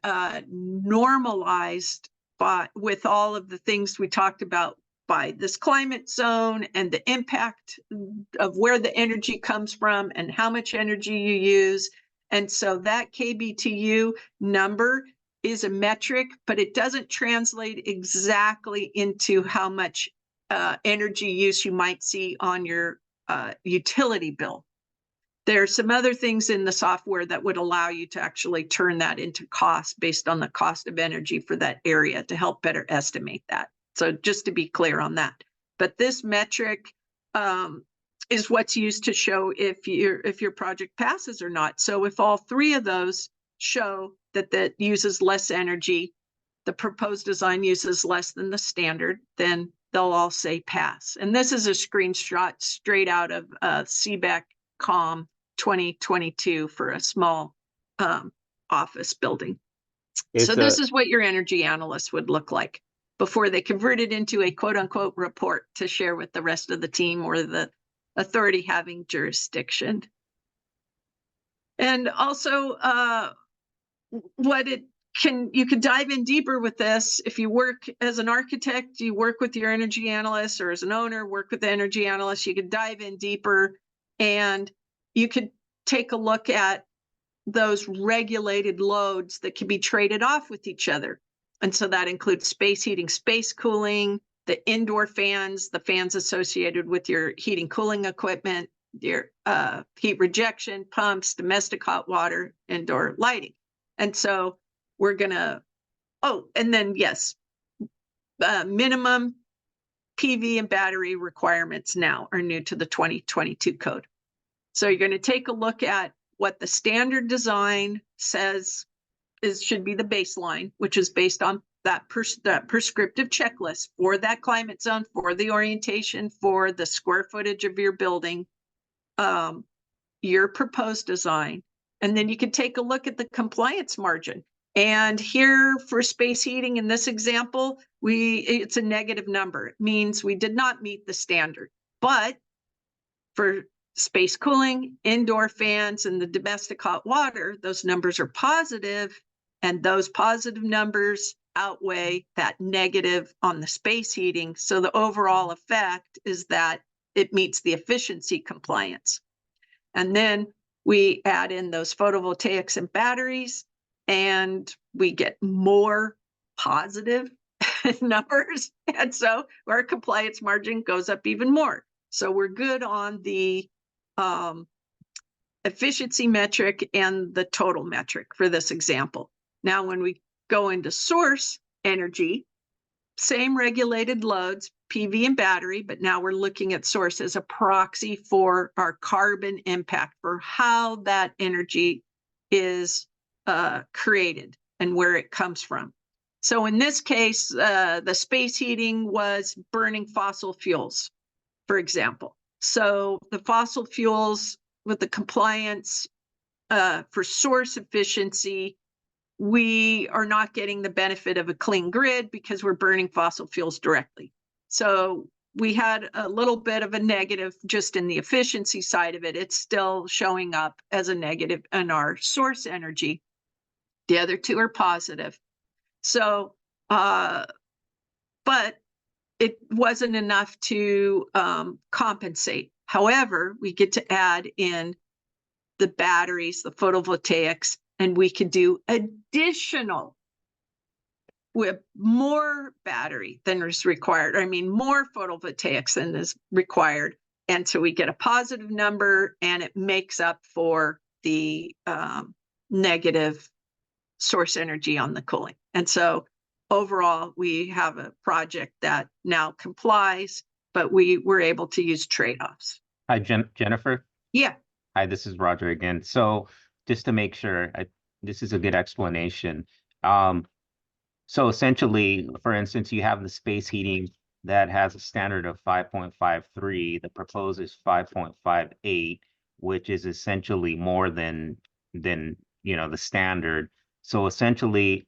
normalized with all of the things we talked about by this climate zone and the impact of where the energy comes from and how much energy you use. And so that KBTU number is a metric, but it doesn't translate exactly into how much energy use you might see on your utility bill. There are some other things in the software that would allow you to actually turn that into cost based on the cost of energy for that area to help better estimate that. So just to be clear on that. But this metric is what's used to show if your project passes or not. So if all three of those show that uses less energy, the proposed design uses less than the standard, then they'll all say pass. And this is a screenshot straight out of CBEC COM 2022 for a small office building. So this is what your energy analyst would look like before they convert it into a quote unquote report to share with the rest of the team or the authority having jurisdiction. And also you could dive in deeper with this. If you work as an architect, you work with your energy analyst, or as an owner, work with the energy analyst, you could dive in deeper and you could take a look at those regulated loads that can be traded off with each other. And so that includes space heating, space cooling, the indoor fans, the fans associated with your heating cooling equipment, your heat rejection pumps, domestic hot water, indoor lighting. And so we're gonna, and then yes, minimum PV and battery requirements now are new to the 2022 code. So you're going to take a look at what the standard design says should be the baseline, which is based on that prescriptive checklist for that climate zone, for the orientation, for the square footage of your building, your proposed design. And then you can take a look at the compliance margin. And here for space heating in this example, it's a negative number. It means we did not meet the standard. But for space cooling, indoor fans, and the domestic hot water, those numbers are positive, and those positive numbers outweigh that negative on the space heating. So the overall effect is that it meets the efficiency compliance. And then we add in those photovoltaics and batteries, and we get more positive numbers. And so our compliance margin goes up even more. So we're good on the efficiency metric and the total metric for this example. Now, when we go into source energy, same regulated loads, PV and battery, but now we're looking at source as a proxy for our carbon impact, for how that energy is created and where it comes from. So in this case, the space heating was burning fossil fuels, for example. So the fossil fuels with the compliance for source efficiency, we are not getting the benefit of a clean grid because we're burning fossil fuels directly. So we had a little bit of a negative just in the efficiency side of it. It's still showing up as a negative in our source energy. The other two are positive. So, but it wasn't enough to compensate. However, we get to add in the batteries, the photovoltaics, and we could do additional with more battery than is required. I mean, more photovoltaics than is required. And so we get a positive number, and it makes up for the negative source energy on the cooling. And so overall, we have a project that now complies, but we were able to use trade-offs. Hi, Jennifer. Yeah. Hi, this is Roger again. So just to make sure, this is a good explanation. So essentially, for instance, you have the space heating that has a standard of 5.53. The proposed is 5.58, which is essentially more than the standard. So essentially,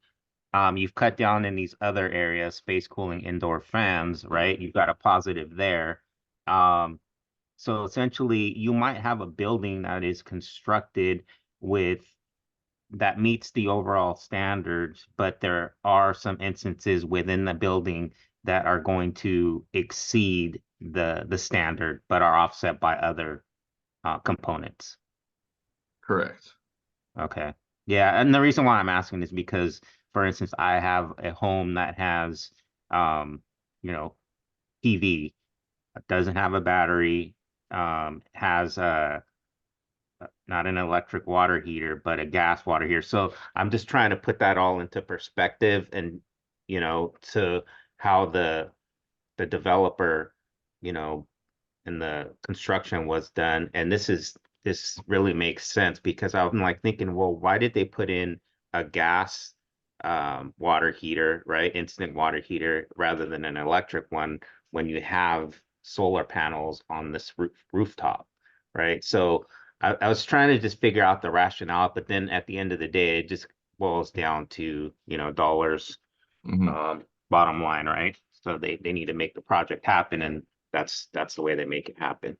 you've cut down in these other areas, space cooling, indoor fans, right? You've got a positive there. So essentially, you might have a building that is constructed that meets the overall standards, but there are some instances within the building that are going to exceed the standard, but are offset by other components. Correct. Okay. Yeah, and the reason why I'm asking is because, for instance, I have a home that has, PV, doesn't have a battery, has not an electric water heater, but a gas water heater. So I'm just trying to put that all into perspective and, to how the developer, and the construction was done. And this really makes sense because I'm like thinking, well, why did they put in a gas water heater, right? Instant water heater rather than an electric one when you have solar panels on this rooftop, right? So I was trying to just figure out the rationale, but then at the end of the day, it just boils down to, dollars, bottom line, right? So they need to make the project happen, and that's the way they make it happen.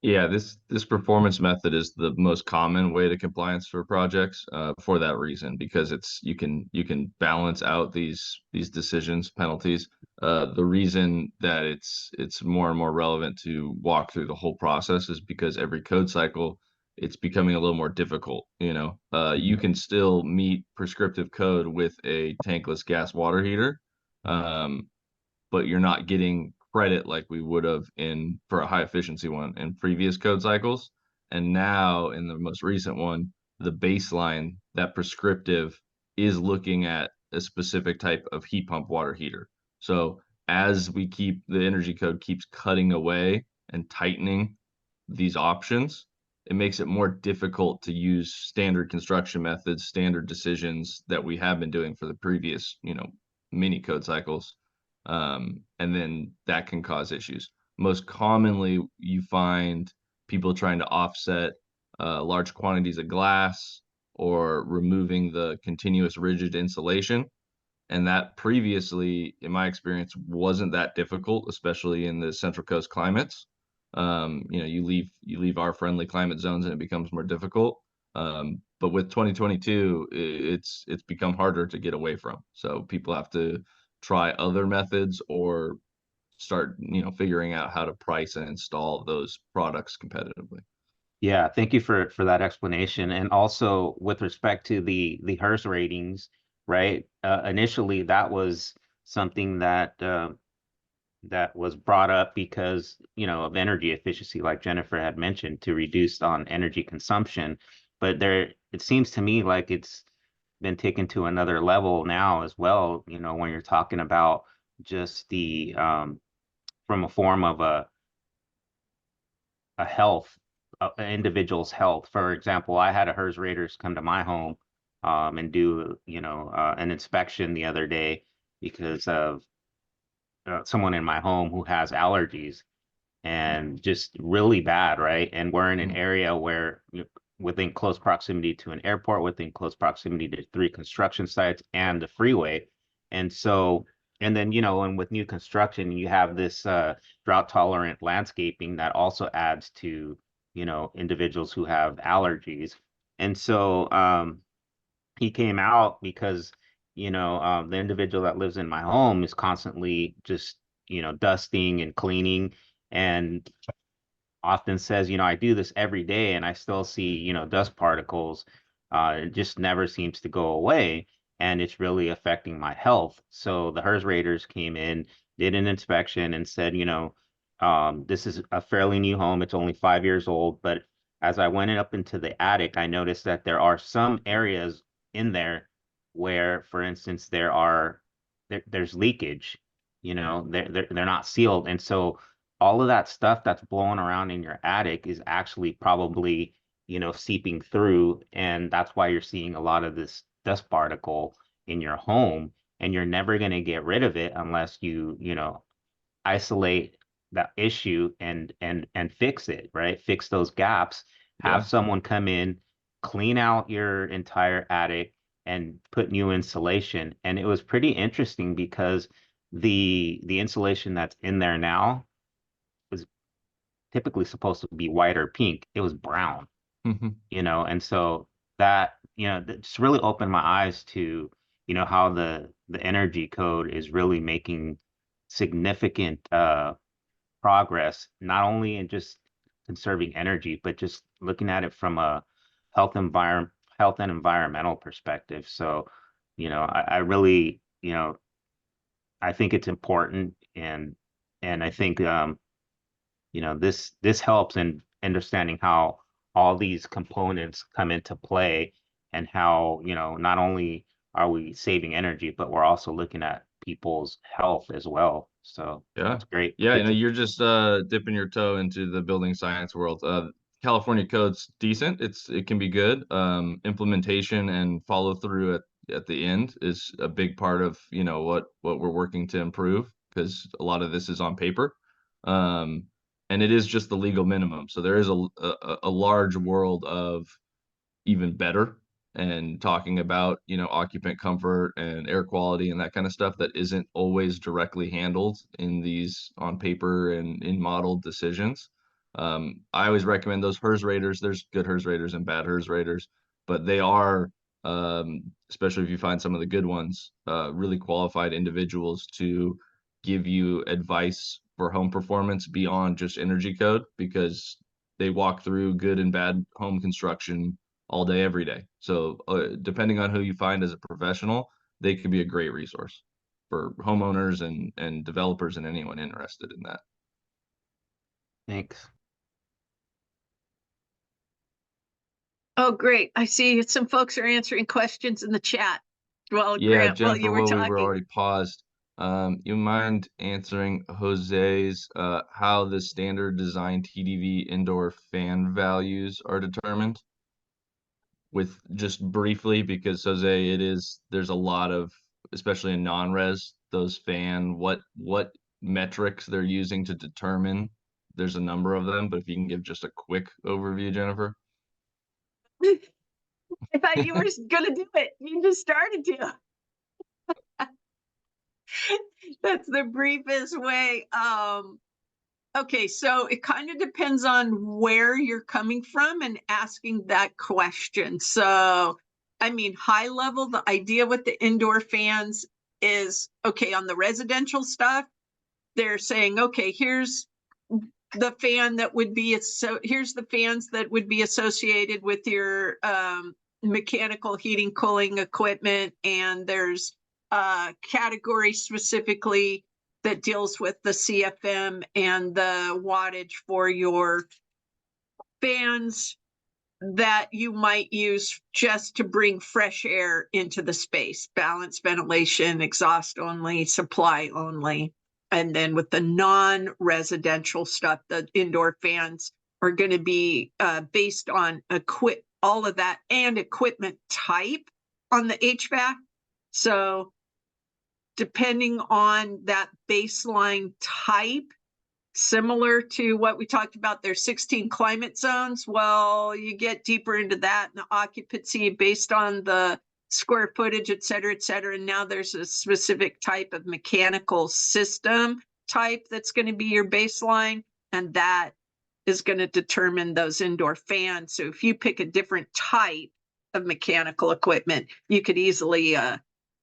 Yeah, this performance method is the most common way to compliance for projects for that reason, because you can balance out these decisions, penalties. The reason that it's more and more relevant to walk through the whole process is because every code cycle, it's becoming a little more difficult. You can still meet prescriptive code with a tankless gas water heater, but you're not getting credit like we would have for a high efficiency one in previous code cycles. And now in the most recent one, the baseline, that prescriptive, is looking at a specific type of heat pump water heater. So as the energy code keeps cutting away and tightening these options, it makes it more difficult to use standard construction methods, standard decisions that we have been doing for the previous, mini code cycles. And then that can cause issues. Most commonly, you find people trying to offset large quantities of glass or removing the continuous rigid insulation. And that previously, in my experience, wasn't that difficult, especially in the Central Coast climates. You leave our friendly climate zones and it becomes more difficult. But with 2022, it's become harder to get away from. So people have to try other methods or start, figuring out how to price and install those products competitively. Yeah, thank you for that explanation. And also with respect to the HERS ratings, right? Initially, that was something that that was brought up because, of energy efficiency, like Jennifer had mentioned, to reduce on energy consumption. But it seems to me like it's been taken to another level now as well, when you're talking about just the from a form of a health, an individual's health. For example, I had a HERS raters come to my home and do, an inspection the other day because of someone in my home who has allergies and just really bad, right? And we're in an area where within close proximity to an airport, within close proximity to 3 construction sites and the freeway. And so, and then, and with new construction, you have this drought tolerant landscaping that also adds to, individuals who have allergies. And so he came out because, the individual that lives in my home is constantly just, dusting and cleaning and often says, I do this every day and I still see, dust particles. It just never seems to go away. And it's really affecting my health. So the HERS raters came in, did an inspection and said, this is a fairly new home. It's only 5 years old. But as I went up into the attic, I noticed that there are some areas in there where, for instance, there's leakage, they're not sealed. And so all of that stuff that's blowing around in your attic is actually probably, seeping through. And that's why you're seeing a lot of this dust particle in your home. And you're never going to get rid of it unless you isolate that issue and fix it, right? Fix those gaps, have Yeah. someone come in, clean out your entire attic and put new insulation. And it was pretty interesting because the insulation that's in there now was typically supposed to be white or pink. It was brown, and so that, that just really opened my eyes to, how the energy code is really making significant progress, not only in just conserving energy, but just looking at it from a health and environmental perspective. So, I really, I think it's important and I think this helps in understanding how all these components come into play and how, not only are we saving energy, but we're also looking at people's health as well. So Yeah. it's great. Yeah, Good to- you're just dipping your toe into the building science world. California code's decent. It can be good. Implementation and follow through at the end is a big part of, what we're working to improve, because a lot of this is on paper. And it is just the legal minimum. So there is a large world of even better, and talking about, occupant comfort and air quality and that kind of stuff that isn't always directly handled in these on paper and in modeled decisions. I always recommend those HERS raters. There's good HERS raters and bad HERS raters, but they are, especially if you find some of the good ones, really qualified individuals to give you advice for home performance beyond just energy code, because they walk through good and bad home construction all day, every day. So depending on who you find as a professional, they could be a great resource for homeowners and developers and anyone interested in that. Thanks. Oh, great. I see some folks are answering questions in the chat. Well, Yeah, Grant, while Jennifer, you were while we were talking. already paused, you mind answering Jose's how the standard design TDV indoor fan values are determined? With just briefly, because Jose, there's a lot of especially in non-res, those what metrics they're using to determine? There's a number of them, but if you can give just a quick overview, Jennifer. I thought you were gonna do it. You just started to. That's the briefest way. Okay, so it kind of depends on where you're coming from and asking that question. So, I mean, high level, the idea with the indoor fans is, okay, on the residential stuff, they're saying, okay, here's the fan that would be, so here's the fans that would be associated with your mechanical heating, cooling equipment, and there's category specifically that deals with the CFM and the wattage for your fans that you might use just to bring fresh air into the space, balanced ventilation, exhaust only, supply only. And then with the non-residential stuff, the indoor fans are going to be based on all of that and equipment type on the HVAC. So depending on that baseline type, similar to what we talked about, there's 16 climate zones. Well, you get deeper into that and the occupancy based on the square footage, et cetera, et cetera. And now there's a specific type of mechanical system type that's going to be your baseline. And that is going to determine those indoor fans. So if you pick a different type of mechanical equipment, you could easily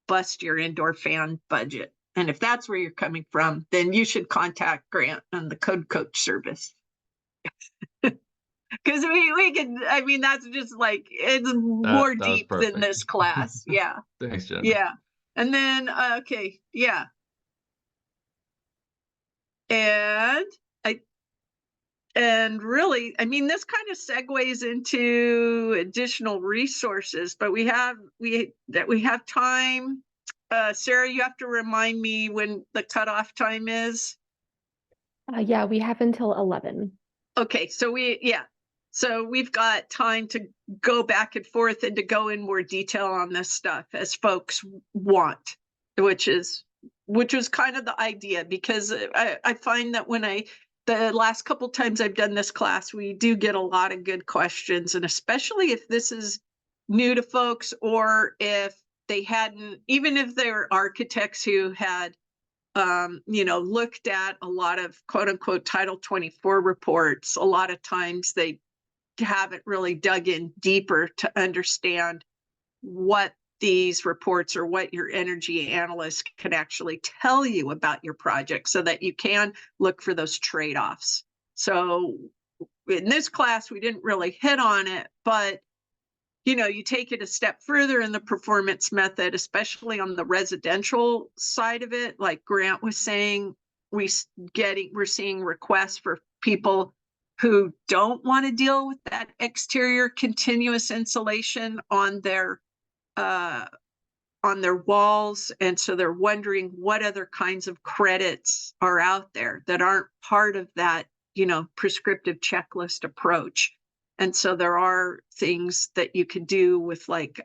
bust your indoor fan budget. And if that's where you're coming from, then you should contact Grant on the Code Coach service. Because we can, I mean, that's just like, it's more deep than this class. Yeah. Thanks, Jennifer. Yeah. And then, okay. Yeah. And really, I mean, this kind of segues into additional resources, but we have time. Sarah, you have to remind me when the cutoff time is. Yeah, we have until 11. Okay, so we've got time to go back and forth and to go in more detail on this stuff as folks want, which was kind of the idea, because I find that the last couple times I've done this class, we do get a lot of good questions, and especially if this is new to folks, or if they hadn't, even if they're architects who had, looked at a lot of quote unquote Title 24 reports, a lot of times they haven't really dug in deeper to understand what these reports or what your energy analyst can actually tell you about your project, so that you can look for those trade-offs. So in this class, we didn't really hit on it, but you take it a step further in the performance method, especially on the residential side of it. Like Grant was saying, we're seeing requests for people who don't want to deal with that exterior continuous insulation on their walls. And so they're wondering what other kinds of credits are out there that aren't part of that, prescriptive checklist approach. And so there are things that you can do with like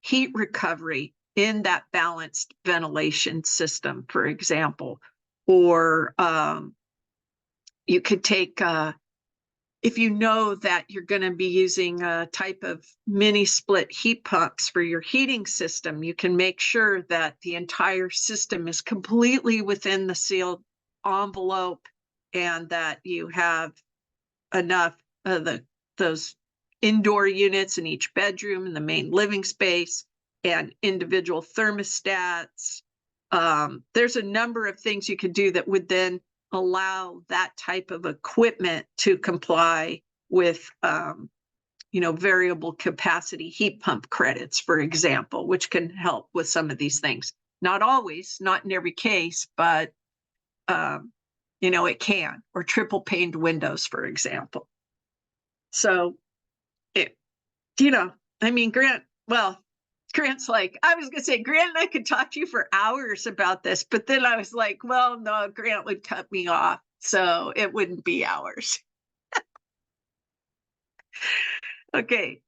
heat recovery in that balanced ventilation system, for example. Or you could take, if you know that you're going to be using a type of mini split heat pumps for your heating system, you can make sure that the entire system is completely within the sealed envelope, and that you have enough those indoor units in each bedroom, in the main living space, and individual thermostats. There's a number of things you could do that would then allow that type of equipment to comply with, variable capacity heat pump credits, for example, which can help with some of these things. Not always, not in every case, but, it can, or triple paned windows, for example. So, Grant's like, I was going to say, Grant and I could talk to you for hours about this, but then I was like, well, no, Grant would cut me off, so it wouldn't be hours. Okay.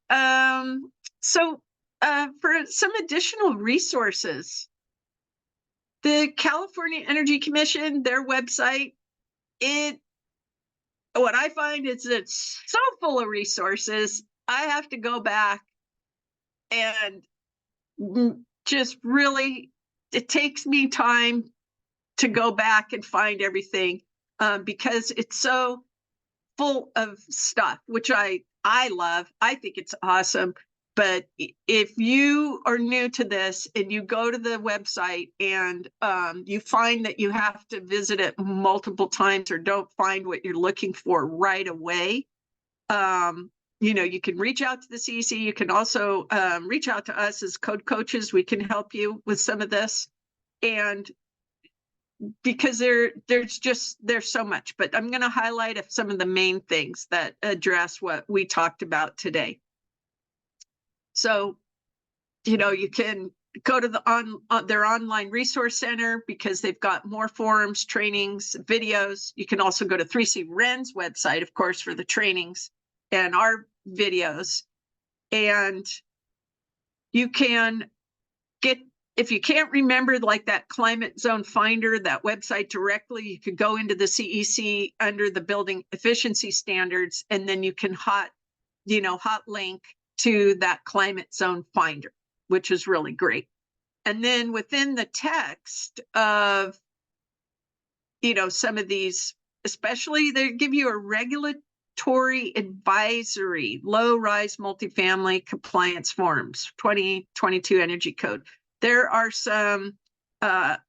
So for some additional resources, The California Energy Commission, their website, what I find is it's so full of resources. I have to go back and just really, it takes me time to go back and find everything because it's so full of stuff, which I love. I think it's awesome. But if you are new to this and you go to the website and you find that you have to visit it multiple times or don't find what you're looking for right away, you know, you can reach out to the CEC. You can also reach out to us as code coaches. We can help you with some of this. And because there's so much, but I'm going to highlight some of the main things that address what we talked about today. So, you know, you can go to their online resource center because they've got more forums, trainings, videos. You can also go to 3C Ren's website, of course, for the trainings and our videos. And you can get, if you can't remember like that climate zone finder, that website directly, you could go into the CEC under the building efficiency standards, and then you can hot link to that climate zone finder, which is really great. And then within the text of, you know, some of these, especially they give you a regulatory advisory, low-rise multifamily compliance forms, 2022 Energy Code. There are some hot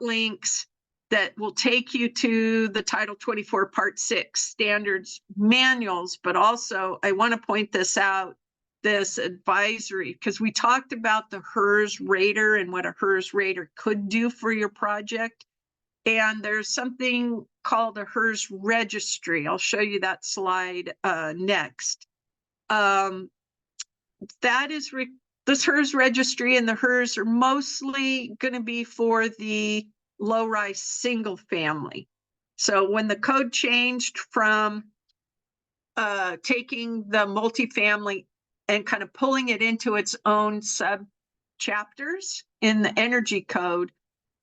links that will take you to the Title 24 Part 6 standards manuals, but also I want to point this out, this advisory, because we talked about the HERS Rater and what a HERS Rater could do for your project. And there's something called a HERS registry. I'll show you that slide next. That is this HERS registry, and the HERS are mostly going to be for the low-rise single family. So when the code changed from taking the multifamily and kind of pulling it into its own sub chapters in the energy code,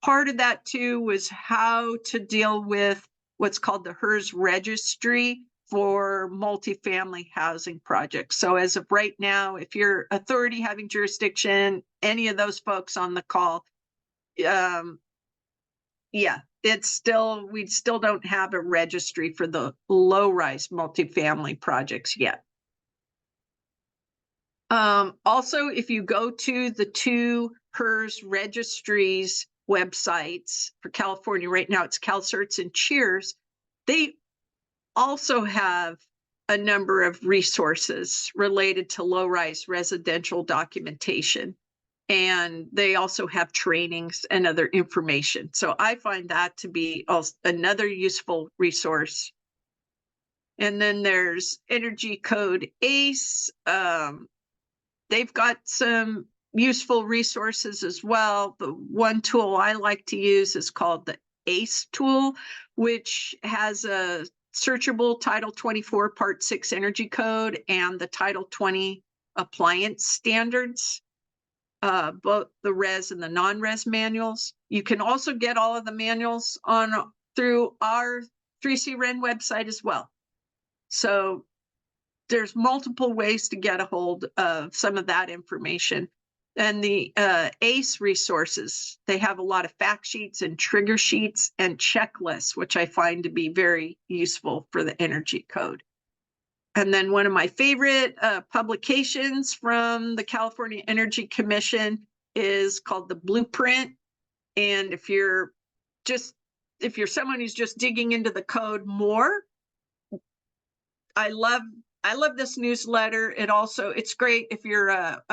part of that too was how to deal with what's called the HERS registry for multifamily housing projects. So as of right now, if you're authority having jurisdiction, any of those folks on the call, yeah, we still don't have a registry for the low-rise multifamily projects yet. Also, if you go to the two HERS registries websites for California, right now it's CalCerts and Cheers, they also have a number of resources related to low-rise residential documentation. And they also have trainings and other information. So I find that to be also another useful resource. And then there's Energy Code ACE. They've got some useful resources as well. The one tool I like to use is called the ACE tool, which has a searchable Title 24 Part 6 Energy Code and the Title 20 appliance standards. Both the res and the non-res manuals. You can also get all of the manuals through our 3C Ren website as well. So there's multiple ways to get a hold of some of that information. And the ACE resources, they have a lot of fact sheets and trigger sheets and checklists, which I find to be very useful for the energy code. And then one of my favorite publications from the California Energy Commission is called the Blueprint. And if you're someone who's just digging into the code more, I love this newsletter. It's great if you're a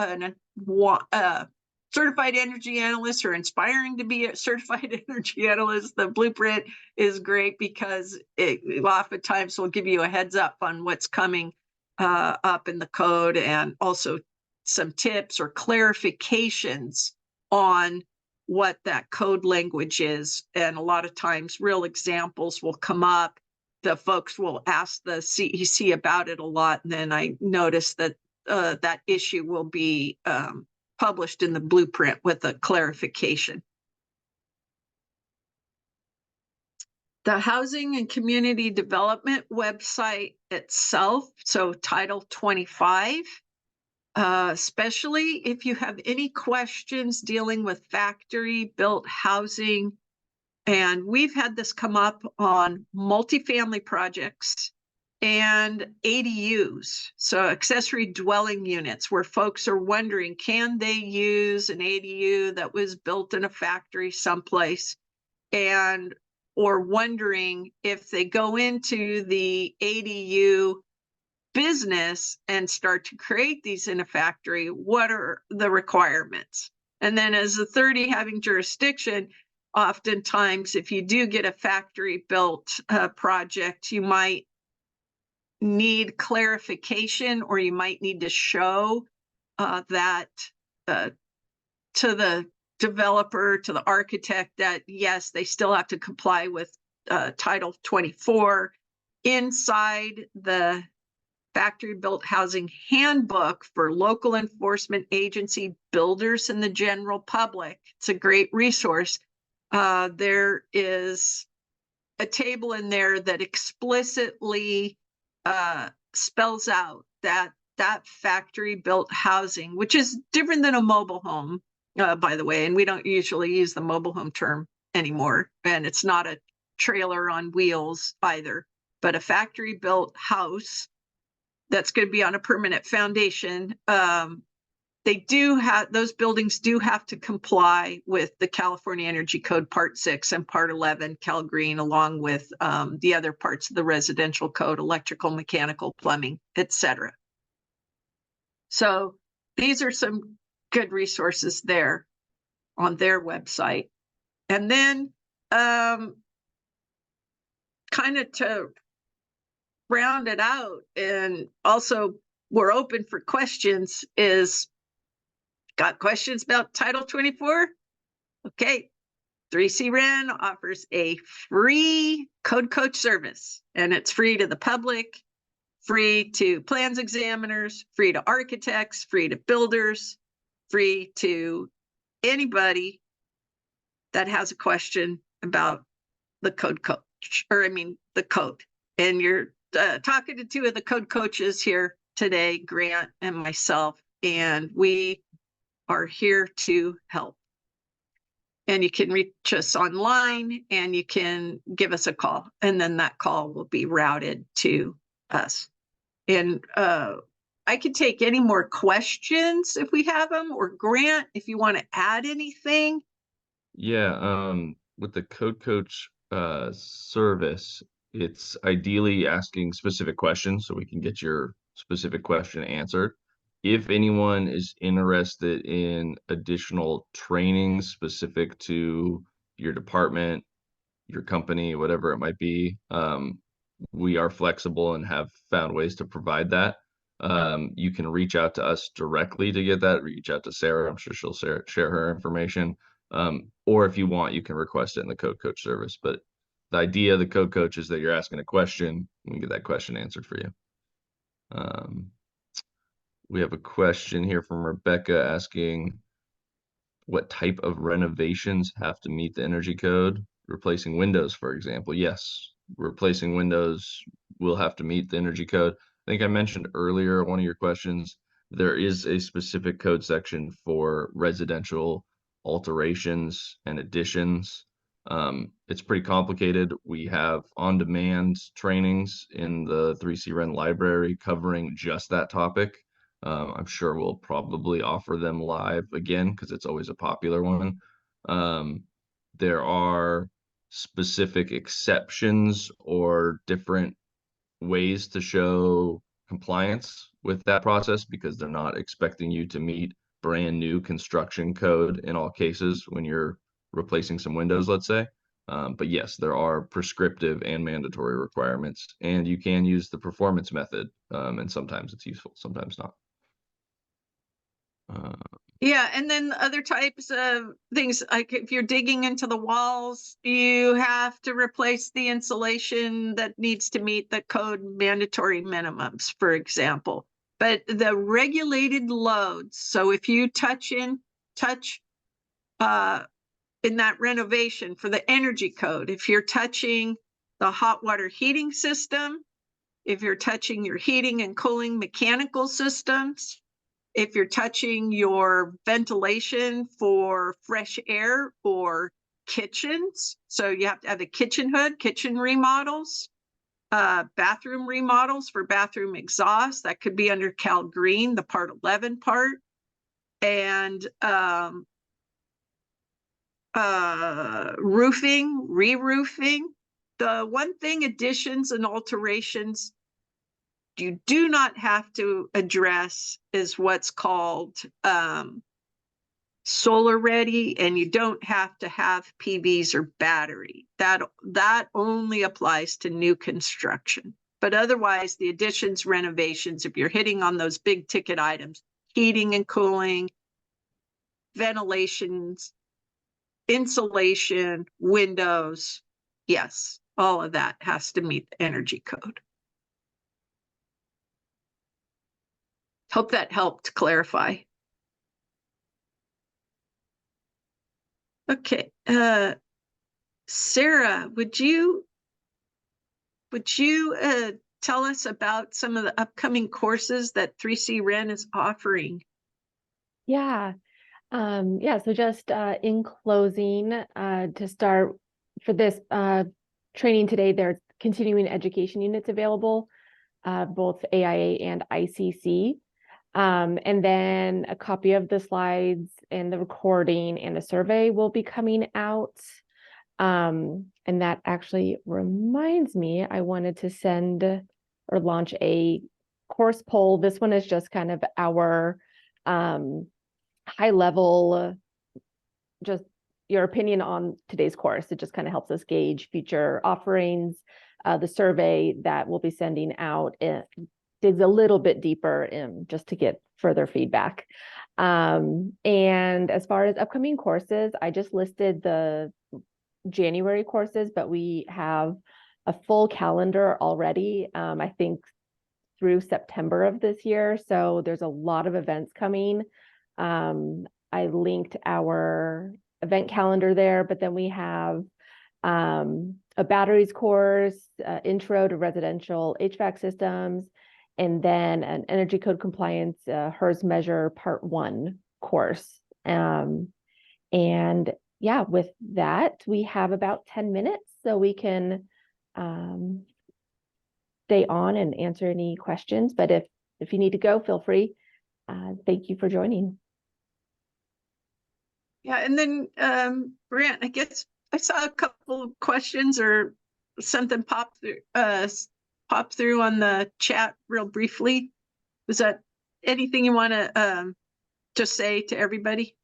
certified energy analyst or inspiring to be a certified energy analyst. The Blueprint is great because it oftentimes will give you a heads up on what's coming up in the code, and also some tips or clarifications on what that code language is. And a lot of times real examples will come up. The folks will ask the CEC about it a lot, and then I notice that that issue will be published in the Blueprint with a clarification. The Housing and Community Development website itself, so Title 25. Especially if you have any questions dealing with factory-built housing. And we've had this come up on multifamily projects and ADUs, so accessory dwelling units, where folks are wondering, can they use an ADU that was built in a factory someplace? And or wondering if they go into the ADU business and start to create these in a factory, what are the requirements? And then as a 30 having jurisdiction, oftentimes if you do get a factory built project, you might need clarification, or you might need to show that to the developer, to the architect, that yes, they still have to comply with Title 24 inside the Factory Built Housing Handbook for local enforcement agency builders and the general public. It's a great resource. There is a table in there that explicitly spells out that factory built housing, which is different than a mobile home, by the way, and we don't usually use the mobile home term anymore, and it's not a trailer on wheels either, but a factory built house that's going to be on a permanent foundation. They do have, those buildings do have to comply with the California Energy Code Part 6 and Part 11, Cal Green, along with the other parts of the residential code, electrical, mechanical, plumbing, etc. So these are some good resources there on their website. And then kind of to round it out, and also we're open for questions, is got questions about Title 24? Okay, 3C Ren offers a free code coach service, and it's free to the public, free to plans examiners, free to architects, free to builders, free to anybody that has a question about the code coach, or I mean the code. And you're talking to two of the code coaches here today, Grant and myself, and we are here to help. And you can reach us online, and you can give us a call, and then that call will be routed to us. And I can take any more questions if we have them, or Grant, if you want to add anything. Yeah, with the Code Coach service, it's ideally asking specific questions so we can get your specific question answered. If anyone is interested in additional training specific to your department, your company, whatever it might be, we are flexible and have found ways to provide that. You can reach out to us directly to get that. Reach out to Sarah. I'm sure she'll share her information. Or if you want, you can request it in the Code Coach service. But the idea of the Code Coach is that you're asking a question, and we get that question answered for you. We have a question here from Rebecca asking, what type of renovations have to meet the energy code? Replacing windows, for example. Yes, replacing windows will have to meet the energy code. I think I mentioned earlier, one of your questions, there is a specific code section for residential alterations and additions. It's pretty complicated. We have on-demand trainings in the 3C Ren library covering just that topic. I'm sure we'll probably offer them live again because it's always a popular one. There are specific exceptions or different ways to show compliance with that process because they're not expecting you to meet brand new construction code in all cases when you're replacing some windows, let's say. But yes, there are prescriptive and mandatory requirements, and you can use the performance method, and sometimes it's useful, sometimes not. Yeah, and then other types of things, like if you're digging into the walls, you have to replace the insulation that needs to meet the code mandatory minimums, for example. But the regulated loads, so if you touch in that renovation for the energy code, if you're touching the hot water heating system, if you're touching your heating and cooling mechanical systems, if you're touching your ventilation for fresh air or kitchens, so you have to have a kitchen hood, kitchen remodels, bathroom remodels for bathroom exhaust, that could be under Cal Green, the Part 11 part, and roofing, re-roofing. The one thing, additions and alterations you do not have to address is what's called solar ready, and you don't have to have PVs or battery. That only applies to new construction. But otherwise, the additions, renovations, if you're hitting on those big ticket items, heating and cooling, ventilations, insulation, windows, yes, all of that has to meet the energy code. Hope that helped clarify. Okay, Sarah, would you tell us about some of the upcoming courses that 3C Ren is offering? Yeah. So just in closing, to start for this training today, there's continuing education units available, both AIA and ICC. And then a copy of the slides and the recording and the survey will be coming out. And that actually reminds me, I wanted to send or launch a course poll. This one is just kind of our high level, just your opinion on today's course. It just kind of helps us gauge future offerings. The survey that we'll be sending out digs a little bit deeper just to get further feedback. And as far as upcoming courses, I just listed the January courses, but we have a full calendar already, I think through September of this year. So there's a lot of events coming. I linked our event calendar there, but then we have a batteries course, intro to residential HVAC systems, and then an energy code compliance HERS measure part 1 course. And yeah, with that, we have about 10 minutes, so we can stay on and answer any questions. But if you need to go, feel free. Thank you for joining. Yeah, and then Grant, I guess I saw a couple of questions or something pop through on the chat real briefly. Was that anything you want to say to everybody?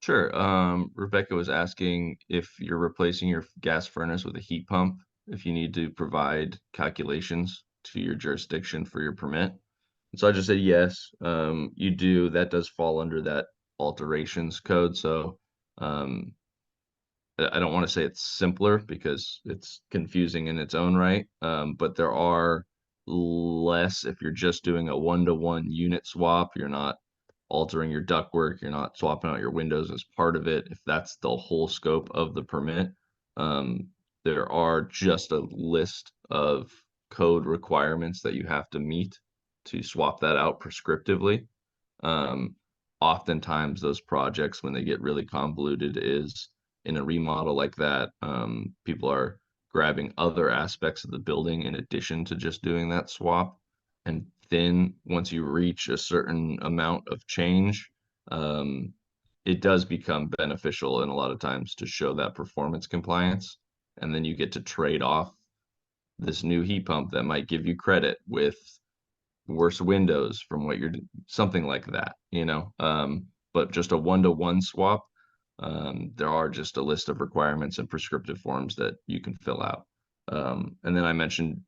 Sure. Rebecca was asking if you're replacing your gas furnace with a heat pump, if you need to provide calculations to your jurisdiction for your permit. So I just said yes, you do. That does fall under that alterations code. So I don't want to say it's simpler because it's confusing in its own right. But there are less if you're just doing a 1-to-1 unit swap. You're not altering your ductwork, you're not swapping out your windows as part of it. If that's the whole scope of the permit, there are just a list of code requirements that you have to meet to swap that out prescriptively. Oftentimes those projects, when they get really convoluted, is in a remodel like that, people are grabbing other aspects of the building in addition to just doing that swap. And then once you reach a certain amount of change, it does become beneficial in a lot of times to show that performance compliance. And then you get to trade off this new heat pump that might give you credit with worse windows from what you're something like that, but just a 1-to-1 swap. There are just a list of requirements and prescriptive forms that you can fill out. And then I mentioned,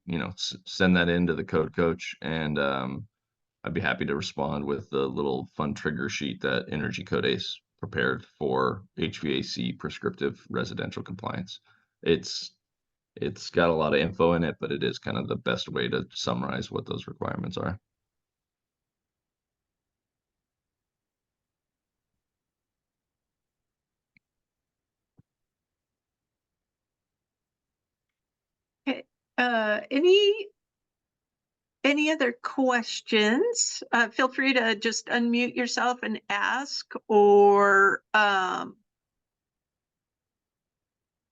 send that into the code coach, and I'd be happy to respond with the little fun trigger sheet that Energy Code Ace prepared for HVAC prescriptive residential compliance. It's got a lot of info in it, but it is kind of the best way to summarize what those requirements are. Any other questions? Feel free to just unmute yourself and ask, or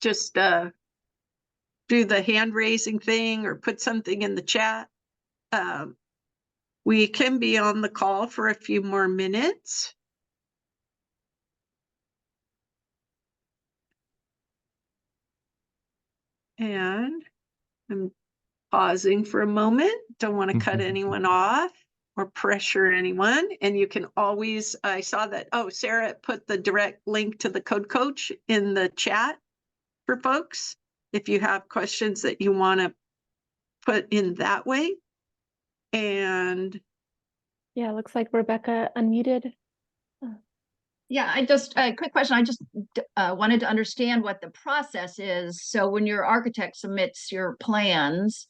just do the hand raising thing or put something in the chat. We can be on the call for a few more minutes. And I'm pausing for a moment. Don't want to cut anyone off or pressure anyone. And you can always, I saw that, oh, Sarah put the direct link to the Code Coach in the chat for folks. If you have questions that you want to put in that way. And Yeah, looks like Rebecca unmuted. Yeah, a quick question. I just wanted to understand what the process is. So when your architect submits your plans,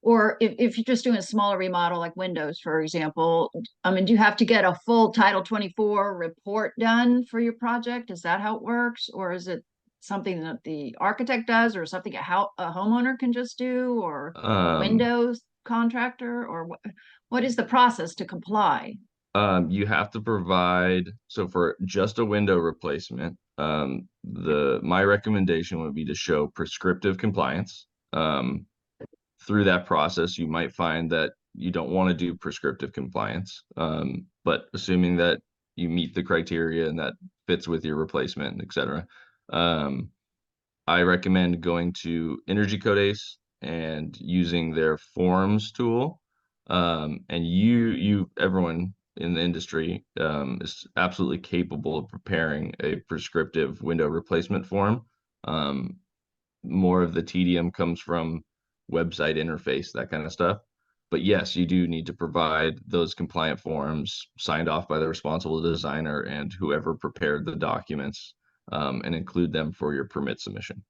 or if you're just doing a smaller remodel like windows, for example, I mean, do you have to get a full Title 24 report done for your project? Is that how it works? Or is it something that the architect does, or something a homeowner can just do, or a windows contractor, or what is the process to comply? You have to provide, so for just a window replacement, my recommendation would be to show prescriptive compliance. Through that process, you might find that you don't want to do prescriptive compliance. But assuming that you meet the criteria and that fits with your replacement, et cetera, I recommend going to Energy Code Ace and using their forms tool. And everyone in the industry is absolutely capable of preparing a prescriptive window replacement form. More of the tedium comes from website interface, that kind of stuff. But yes, you do need to provide those compliant forms signed off by the responsible designer and whoever prepared the documents, and include them for your permit submission.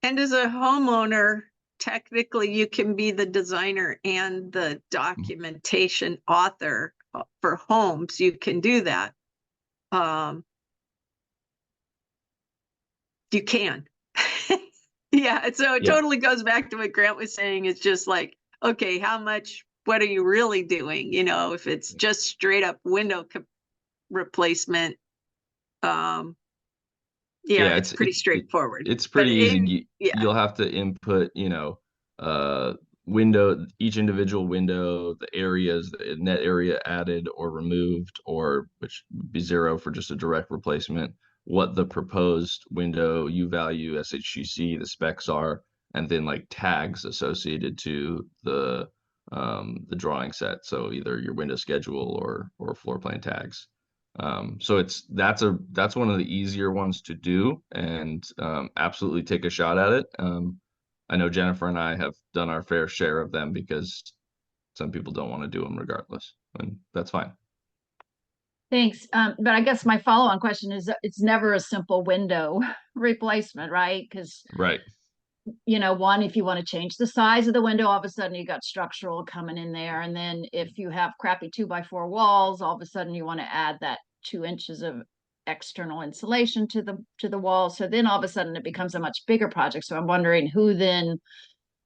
And as a homeowner, technically you can be the designer and the documentation author for homes. You can do that. You can. Yeah, so it totally goes back to what Grant was saying. It's just like, okay, what are you really doing? You know, if it's just straight up window replacement, it's pretty straightforward. It's pretty easy. You'll have to input, each individual window, the areas, the net area added or removed, or which would be 0 for just a direct replacement, what the proposed window U value, SHGC, the specs are, and then like tags associated to the drawing set. So either your window schedule or floor plan tags. So that's one of the easier ones to do, and absolutely take a shot at it. I know Jennifer and I have done our fair share of them because some people don't want to do them regardless, and that's fine. Thanks. But I guess my follow-on question is, it's never a simple window replacement, right? Because right. One, if you want to change the size of the window, all of a sudden you got structural coming in there. And then if you have crappy 2x4 walls, all of a sudden you want to add that 2 inches of external insulation to the wall. So then all of a sudden it becomes a much bigger project. So I'm wondering who then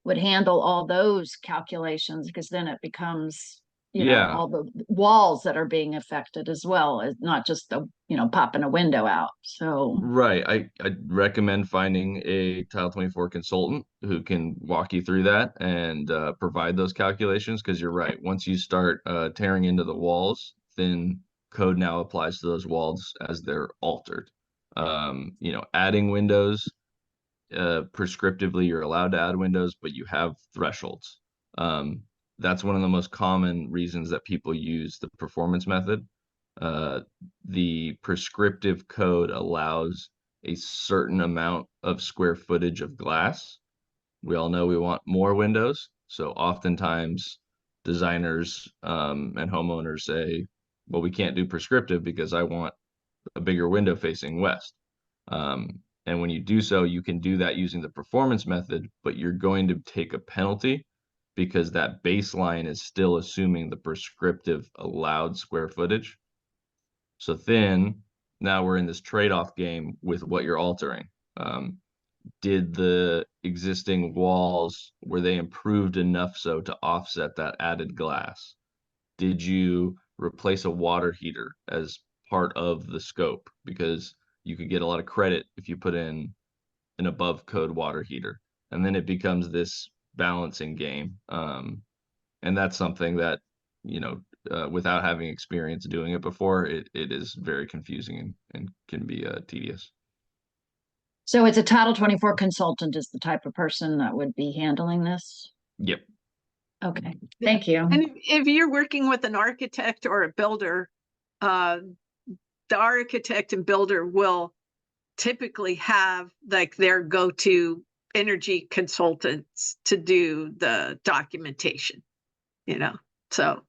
would handle all those calculations, because then it becomes all the walls that are being affected as well, as not just the popping a window out. So right, I recommend finding a Title 24 consultant who can walk you through that and provide those calculations, because you're right, once you start tearing into the walls, then code now applies to those walls as they're altered. Adding windows, prescriptively you're allowed to add windows, but you have thresholds. That's one of the most common reasons that people use the performance method. The prescriptive code allows a certain amount of square footage of glass. We all know we want more windows, so oftentimes designers and homeowners say, well, we can't do prescriptive because I want a bigger window facing west. And when you do so, you can do that using the performance method, but you're going to take a penalty because that baseline is still assuming the prescriptive allowed square footage. So then now we're in this trade-off game with what you're altering. did the existing walls, were they improved enough so to offset that added glass? Did you replace a water heater as part of the scope? Because you could get a lot of credit if you put in an above code water heater. And then it becomes this balancing game. And that's something that, without having experience doing it before, it is very confusing and can be tedious. So it's a Title 24 consultant is the type of person that would be handling this? Yep. Okay, Yeah. thank you. And if you're working with an architect or a builder, the architect and builder will typically have like their go-to energy consultants to do the documentation, so.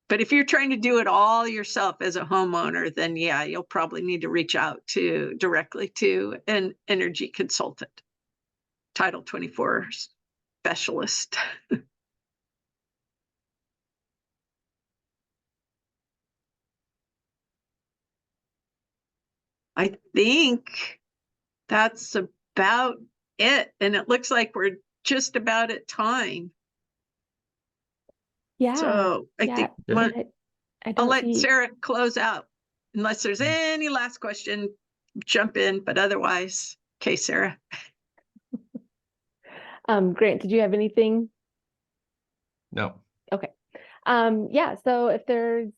But if you're trying to do it all yourself as a homeowner, then yeah, you'll probably need to reach out directly to an energy consultant, Title 24 specialist. I think that's about it. And it looks like we're just about at time. Yeah. So I think I I'll don't let see. Sarah close out. Unless there's any last question, jump in, but otherwise, okay, Sarah. Grant, did you have anything? No. Okay. Yeah, so if there's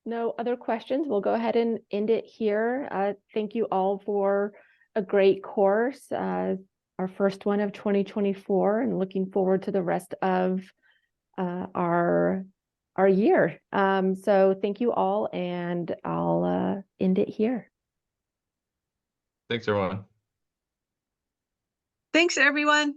no other questions, we'll go ahead and end it here. Thank you all for a great course, our first one of 2024, and looking forward to the rest of our year. So thank you all, and I'll end it here. Thanks, everyone. Thanks, everyone.